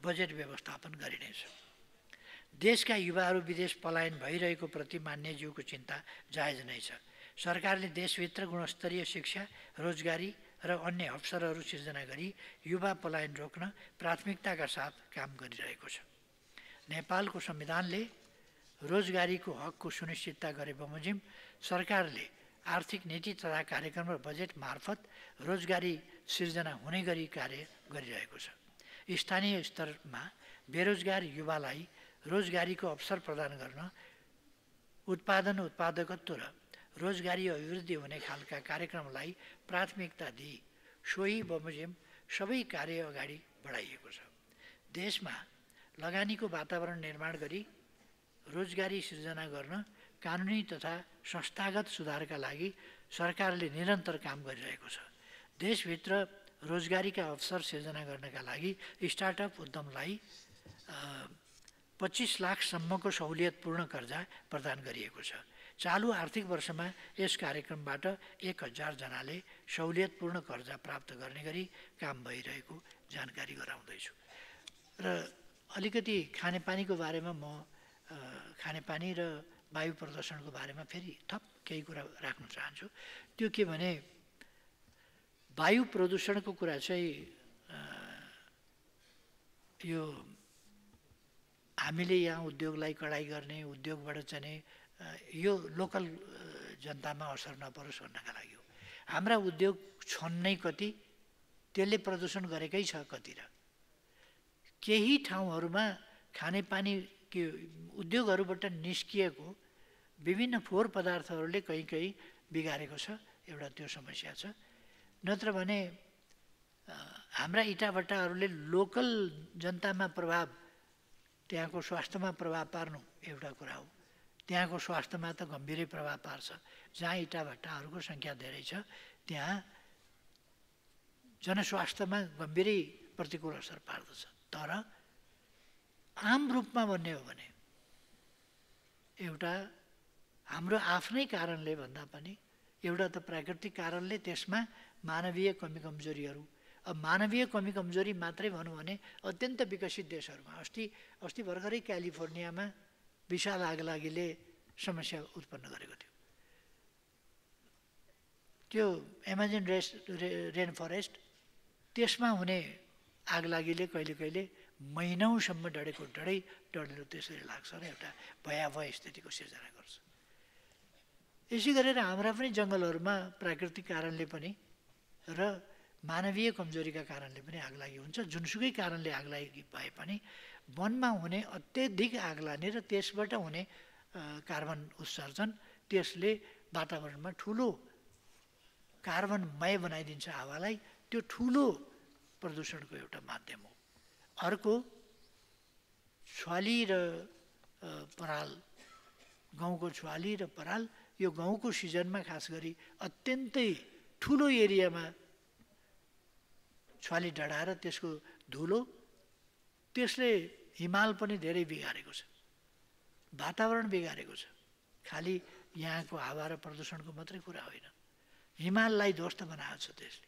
बजेट व्यवस्थापन गरिनेछ। देशका युवाहरू विदेश पलायन भइरहेको प्रति मान्यज्यूको चिन्ता जायज नै छ। सरकारले देशभित्र गुणस्तरीय शिक्षा, रोजगारी र अन्य अवसरहरू सिर्जना गरी युवा पलायन रोक्न प्राथमिकताका साथ काम गरिरहेको छ। नेपालको संविधानले रोजगारीको हकको सुनिश्चितता गरे बमोजिम सरकारले आर्थिक नीति तथा कार्यक्रम र बजेट मार्फत रोजगारी सिर्जना हुने गरी कार्य गरिरहेको छ। स्थानीय स्तरमा बेरोजगार युवालाई रोजगारीको अवसर प्रदान गर्न उत्पादन, उत्पादकत्व र रोजगारी अभिवृद्धि हुने खालका कार्यक्रमलाई प्राथमिकता दिई सोही बमोजिम सबै कार्य अगाडि बढाइएको छ। देशमा लगानीको वातावरण निर्माण गरी रोजगारी सिर्जना गर्न कानुनी तथा संस्थागत सुधारका लागि सरकारले निरन्तर काम गरिरहेको छ। देशभित्र रोजगारीका अवसर सिर्जना गर्नका लागि स्टार्टअप उद्यमलाई 25 लाखसम्मको सहुलियतपूर्ण कर्जा प्रदान गरिएको छ। चालु आर्थिक वर्षमा यस कार्यक्रमबाट 1000 जनाले सहुलियतपूर्ण कर्जा प्राप्त गर्ने गरी काम भइरहेको जानकारी गराउँदैछु। र अलिकति खानेपानीको बारेमा म खानेपानी र वायु प्रदूषणको बारेमा फेरि थप केही कुरा राख्न चाहन्छु। त्यो के भने वायु प्रदूषणको कुरा चाहिँ यो हामीले यहाँ उद्योगलाई कडाइ गर्ने, उद्योगबाट चाहिँ यो लोकल जनतामा असर नपरोस् भन्नका लागि हो। हाम्रा उद्योग छन् नै कति, त्यसले प्रदूषण गरेकै छ कति र केही ठाउँहरूमा खानेपानी के उद्योगहरूबाट निस्किएको विभिन्न फोहोर पदार्थहरूले कहीँ कहीँ बिगारेको छ। एउटा त्यो समस्या छ। नत्र भने हाम्रा इटाभट्टाहरूले लोकल जनतामा प्रभाव, त्यहाँको स्वास्थ्यमा प्रभाव पार्नु एउटा कुरा हो। त्यहाँको स्वास्थ्यमा त गम्भीरै प्रभाव पार्छ। जहाँ इटाभट्टाहरूको सङ्ख्या धेरै छ त्यहाँ जनस्वास्थ्यमा गम्भीरै प्रतिकूल असर पार्दछ। तर आम रूपमा भन्ने हो भने एउटा हाम्रो आफ्नै कारणले भन्दा पनि एउटा त प्राकृतिक कारणले, त्यसमा मानवीय कमी कमजोरीहरू। अब मानवीय कमी कमजोरी मात्रै भनौँ भने अत्यन्त विकसित देशहरूमा अस्ति भर्खरै क्यालिफोर्नियामा विशाल आगलागीले समस्या उत्पन्न गरेको थियो। त्यो एमाजोन रेन फरेस्ट, त्यसमा हुने आगलागीले कहिले कहिले महिनौसम्म डढेको डढेर त्यसरी लाग्छ र एउटा भयावह स्थितिको सिर्जना गर्छ। यसै गरेर हाम्रा पनि जङ्गलहरूमा प्राकृतिक कारणले पनि र मानवीय कमजोरीका कारणले पनि आगलागी हुन्छ। जुनसुकै कारणले आगलागी भए पनि वनमा हुने अत्यधिक आगलानी र त्यसबाट हुने कार्बन उत्सर्जन, त्यसले वातावरणमा ठुलो कार्बनमय बनाइदिन्छ हावालाई। त्यो ठुलो प्रदूषणको एउटा माध्यम हो। अर्को छुवाली र पराल, गहुँको छुवाली र पराल, यो गहुँको सिजनमा खास गरी अत्यन्तै ठुलो एरियामा छुवाली डढाएर त्यसको धुलो, त्यसले हिमाल पनि धेरै बिगारेको छ, वातावरण बिगारेको छ। खालि यहाँको हावा र प्रदूषणको मात्रै कुरा होइन, हिमाललाई ध्वस्त बनाएको छ त्यसले।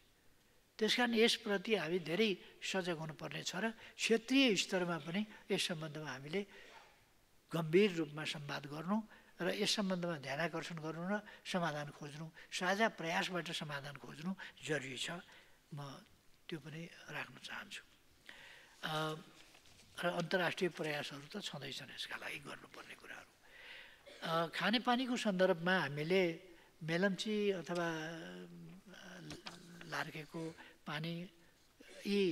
त्यसकारण यसप्रति हामी धेरै सजग हुनुपर्ने छ र क्षेत्रीय स्तरमा पनि यस सम्बन्धमा हामीले गम्भीर रूपमा संवाद गर्नु र यस सम्बन्धमा ध्यानाकर्षण गर्नु र समाधान खोज्नु, साझा प्रयासबाट समाधान खोज्नु जरुरी छ। म त्यो पनि राख्न चाहन्छु। र अन्तर्राष्ट्रिय प्रयासहरू त छँदैछन् यसका लागि गर्नुपर्ने कुराहरू। खानेपानीको सन्दर्भमा हामीले मेलम्ची अथवा लार्केको पानी यी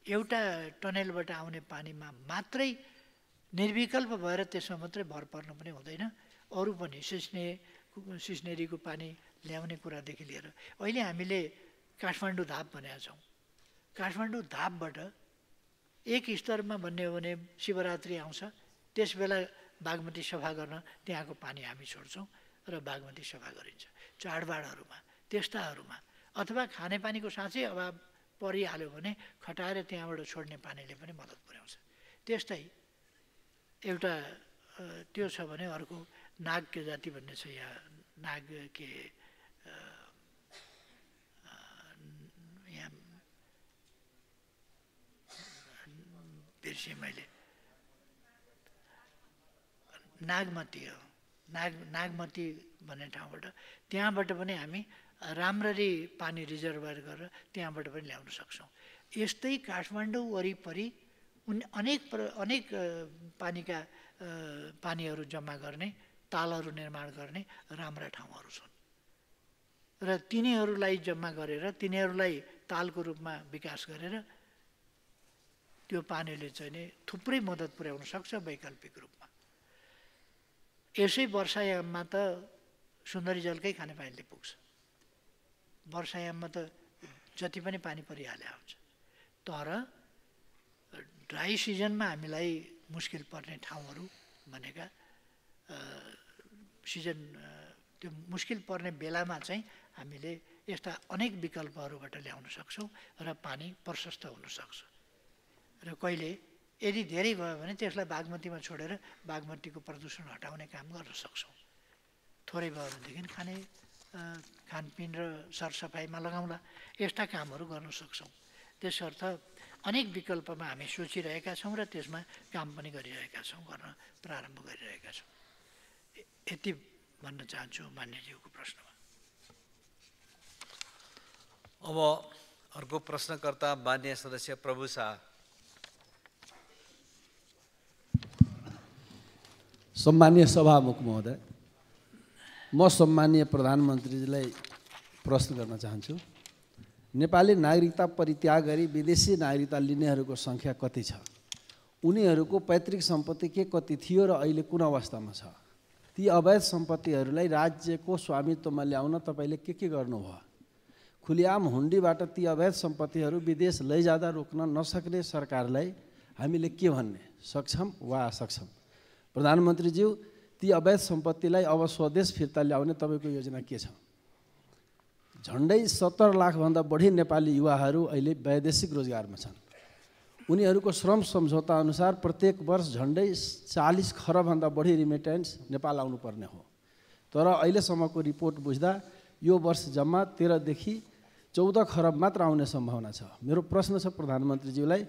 एउटा टनेलबाट आउने पानीमा मात्रै निर्विकल्प भएर त्यसमा मात्रै भर पर्नु पनि हुँदैन। अरू पनि सिस्नेरीको पानी ल्याउने कुरादेखि लिएर अहिले हामीले काठमाडौँ धाप भनेका छौँ। काठमाडौँ धापबाट एक स्तरमा भन्ने हो भने शिवरात्रि आउँछ, त्यस बेला बागमती सफा गर्न त्यहाँको पानी हामी छोड्छौँ र बागमती सफा गरिन्छ। चाडबाडहरूमा त्यस्ताहरूमा अथवा खानेपानीको साँच्चै अभाव परिहाल्यो भने खटाएर त्यहाँबाट छोड्ने पानीले पनि मद्दत पुर्याउँछ। त्यस्तै एउटा त्यो छ भने अर्को नाग के जाति भन्ने छ, यहाँ नाग के यहाँ बिर्सेँ मैले, नागमती हो, नागमती भन्ने ठाउँबाट, त्यहाँबाट पनि हामी राम्ररी पानी रिजर्भर गरेर त्यहाँबाट पनि ल्याउन सक्छौँ। यस्तै काठमाडौँ वरिपरि अनेक पानीका पानीहरू जम्मा गर्ने, तालहरू निर्माण गर्ने राम्रा ठाउँहरू छन् र तिनीहरूलाई जम्मा गरेर तिनीहरूलाई तालको रूपमा विकास गरेर त्यो पानीले चाहिँ नि थुप्रै मद्दत पुर्याउन सक्छ वैकल्पिक रूपमा। यसै वर्षायाममा त सुन्दरी जलकै खानेपानीले पुग्छ। वर्षायाममा त जति पनि पानी परिहाल्यो हुन्छ, तर ड्राई सिजनमा हामीलाई मुस्किल पर्ने ठाउँहरू भनेका सिजन त्यो मुस्किल पर्ने बेलामा चाहिँ हामीले यस्ता अनेक विकल्पहरूबाट ल्याउन सक्छौँ र पानी प्रशस्त हुनसक्छ। र कहिले यदि धेरै भयो भने त्यसलाई बागमतीमा छोडेर बागमतीको प्रदूषण हटाउने काम गर्न सक्छौँ। थोरै भयो भनेदेखि खानपिन र सरसफाइमा लगाउँला, यस्ता कामहरू गर्न सक्छौँ। त्यसर्थ अनेक विकल्पमा हामी सोचिरहेका छौँ र त्यसमा काम पनि गरिरहेका छौँ, गर्न प्रारम्भ गरिरहेका छौँ। यति भन्न चाहन्छु मान्यज्यूको प्रश्नमा। अब अर्को प्रश्नकर्ता मान्य सदस्य प्रभु शाह। सम्मानीय सभामुख महोदय, म सम्मानीय प्रधानमन्त्रीजीलाई प्रश्न गर्न चाहन्छु। नेपाली नागरिकता परित्याग गरी विदेशी नागरिकता लिनेहरूको सङ्ख्या कति छ? उनीहरूको पैतृक सम्पत्ति के कति थियो र अहिले कुन अवस्थामा छ? ती अवैध सम्पत्तिहरूलाई राज्यको स्वामित्वमा ल्याउन तपाईँले के गर्नुभयो? खुलिआम हुन्डीबाट ती अवैध सम्पत्तिहरू विदेश लैजाँदा रोक्न नसक्ने सरकारलाई हामीले के भन्ने, सक्षम वा असक्षम? प्रधानमन्त्रीज्यू, ती अवैध सम्पत्तिलाई अब स्वदेश फिर्ता ल्याउने तपाईँको योजना के छ? झन्डै 70 लाखभन्दा बढी नेपाली युवाहरू अहिले वैदेशिक रोजगारमा छन्। उनीहरूको श्रम सम्झौता अनुसार प्रत्येक वर्ष झन्डै 40 खरबभन्दा बढी रिमिटेन्स नेपाल आउनुपर्ने हो। तर अहिलेसम्मको रिपोर्ट बुझ्दा यो वर्ष जम्मा 13 देखि 14 खरब मात्र आउने सम्भावना छ। मेरो प्रश्न छ प्रधानमन्त्रीज्यूलाई,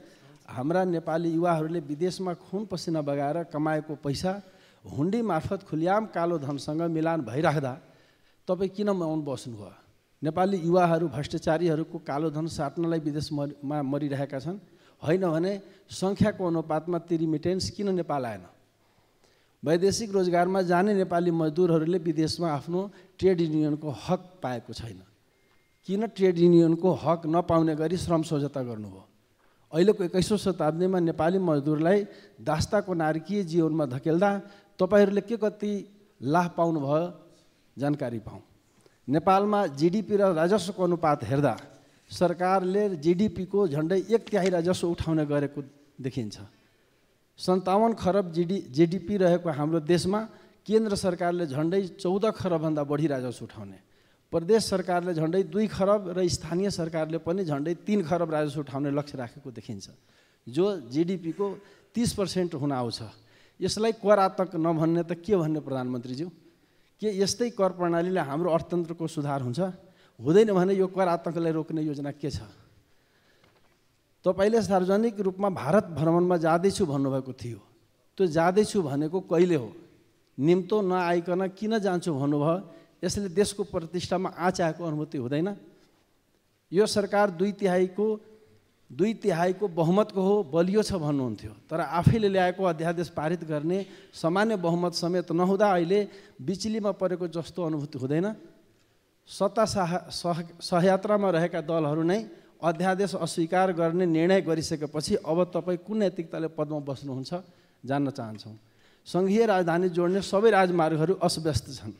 हाम्रा नेपाली युवाहरूले विदेशमा खुन पसिना बगाएर कमाएको पैसा हुन्डी मार्फत खुलिआम कालो धनसँग मिलान भइराख्दा तपाईँ किन मौन बस्नुभयो? नेपाली युवाहरू भ्रष्टाचारीहरूको कालो धन साट्नलाई विदेशमा मरिरहेका छन्, होइन भने सङ्ख्याको अनुपातमा ती रिमिटेन्स किन नेपाल आएन? वैदेशिक रोजगारमा जाने नेपाली मजदुरहरूले विदेशमा आफ्नो ट्रेड युनियनको हक पाएको छैन। किन ट्रेड युनियनको हक नपाउने गरी श्रम सम्झौता गर्नुभयो? अहिलेको 21औं शताब्दीमा नेपाली मजदुरलाई दास्ताको नारकीय जीवनमा धकेल्दा तपाईँहरूले के कति लाभ पाउनुभयो जानकारी पाऊँ। नेपालमा जीडीपी र राजस्वको अनुपात हेर्दा सरकारले जीडीपीको झन्डै 1/3 राजस्व उठाउने गरेको देखिन्छ। 57 खरब जीडीपी रहेको हाम्रो देशमा केन्द्र सरकारले झन्डै 14 खरबभन्दा बढी राजस्व उठाउने, प्रदेश सरकारले झन्डै 2 खरब र स्थानीय सरकारले पनि झन्डै 3 खरब राजस्व उठाउने लक्ष्य राखेको देखिन्छ, जो जीडीपीको 30% हुन आउँछ। यसलाई कर आतंक नभन्ने त के भन्ने प्रधानमन्त्रीज्यू? के यस्तै कर प्रणालीले हाम्रो अर्थतन्त्रको सुधार हुन्छ? हुँदैन भने यो कर आतंकलाई रोक्ने योजना के छ? तपाईँले सार्वजनिक रूपमा भारत भ्रमणमा जाँदैछु भन्नुभएको थियो, त्यो जाँदैछु भनेको कहिले हो? निम्तो नआइकन किन जान्छु भन्नुभयो? यसले देशको प्रतिष्ठामा आँच आएको अनुभूति हुँदैन? यो सरकार 2/3 बहुमतको हो, बलियो छ भन्नुहुन्थ्यो, तर आफैले ल्याएको अध्यादेश पारित गर्ने सामान्य बहुमत समेत नहुँदा अहिले बिचलीमा परेको जस्तो अनुभूति हुँदैन? सत्ता सहयात्रामा रहेका दलहरू नै अध्यादेश अस्वीकार गर्ने निर्णय गरिसकेपछि अब तपाईँ कुन नैतिकताले पदमा बस्नुहुन्छ जान्न चाहन्छौँ। सङ्घीय राजधानी जोड्ने सबै राजमार्गहरू अस्तव्यस्त छन्,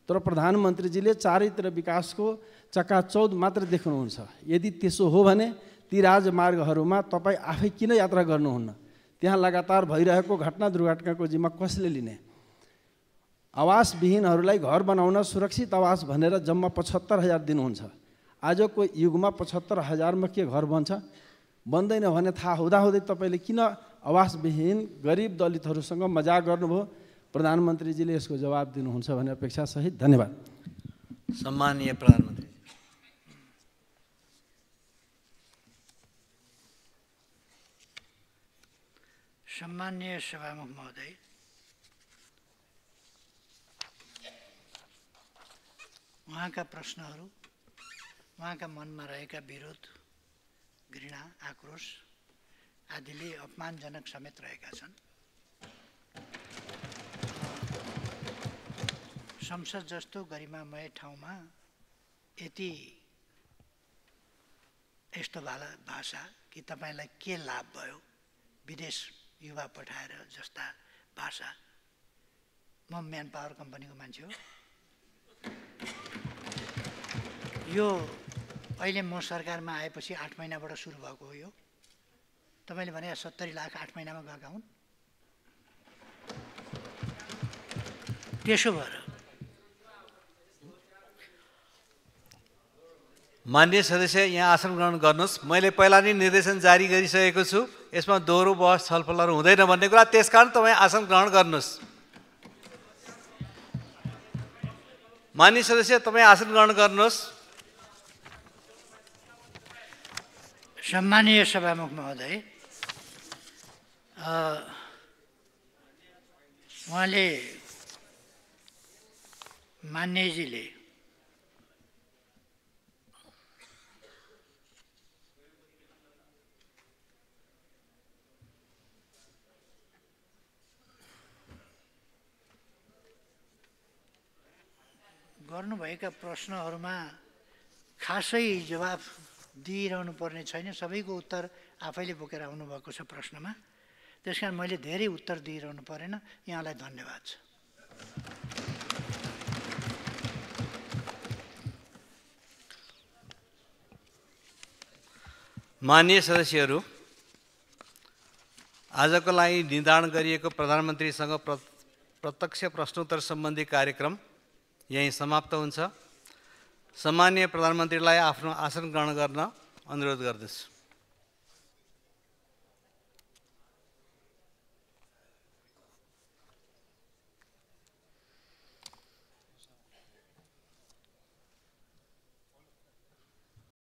तर प्रधानमन्त्रीजीले चारैतिर विकासको चकाचौध मात्र देख्नुहुन्छ। यदि त्यसो हो भने ती राजमार्गहरूमा तपाईँ आफै किन यात्रा गर्नुहुन्न? त्यहाँ लगातार भइरहेको घटना दुर्घटनाको जिम्मा कसले लिने? आवासविहीनहरूलाई घर बनाउन सुरक्षित आवास भनेर जम्मा 75,000 दिनुहुन्छ। आजको युगमा 75,000मा के घर बन्छ, बन्दैन भने थाहा हुँदाहुँदै तपाईँले किन आवासविहीन गरिब दलितहरूसँग मजाक गर्नुभयो? प्रधानमन्त्रीजीले यसको जवाब दिनुहुन्छ भन्ने अपेक्षासहित धन्यवाद। सम्माननीय प्रधानमन्त्री। सम्माननीय सभामुख महोदय, उहाँका प्रश्नहरू, उहाँका मनमा रहेका विरोध, घृणा, आक्रोश आदिले अपमानजनक समेत रहेका छन्। संसद जस्तो गरिमामय ठाउँमा यस्तो भाषा कि तपाईँलाई के लाभ भयो, विदेश युवा पठाएर जस्ता भाषा। म म्यान पावर कम्पनीको मान्छे हो। यो अहिले म सरकारमा आएपछि 8 महिनाबाट सुरु भएको हो। यो तपाईँले भने 70 लाख 8 महिनामा गएका हुन्। त्यसो भएर माननीय सदस्य यहाँ आसन ग्रहण गर्नुहोस्। मैले पहिला नै निर्देशन जारी गरिसकेको छु, यसमा दोहोरो बहस छलफलहरू हुँदैन भन्ने कुरा, त्यसकारण तपाईँ आसन ग्रहण गर्नुहोस्। माननीय सदस्य तपाईँ आसन ग्रहण गर्नुहोस्। सम्मानीय सभामुख महोदय, उहाँले मान्यजीले गर्नुभएका प्रश्नहरूमा खासै जवाफ दिइरहनु पर्ने छैन। सबैको उत्तर आफैले बोकेर आउनुभएको छ प्रश्नमा। त्यसकारण मैले धेरै उत्तर दिइरहनु परेन। यहाँलाई धन्यवाद छ। माननीय सदस्यहरू, आजको लागि निर्धारण गरिएको प्रधानमन्त्रीसँग प्रत्यक्ष प्रश्नोत्तर सम्बन्धी कार्यक्रम यही समाप्त हुन्छ। सम्माननीय प्रधानमन्त्रीलाई आफ्नो आसन ग्रहण गर्न अनुरोध गर्दछु।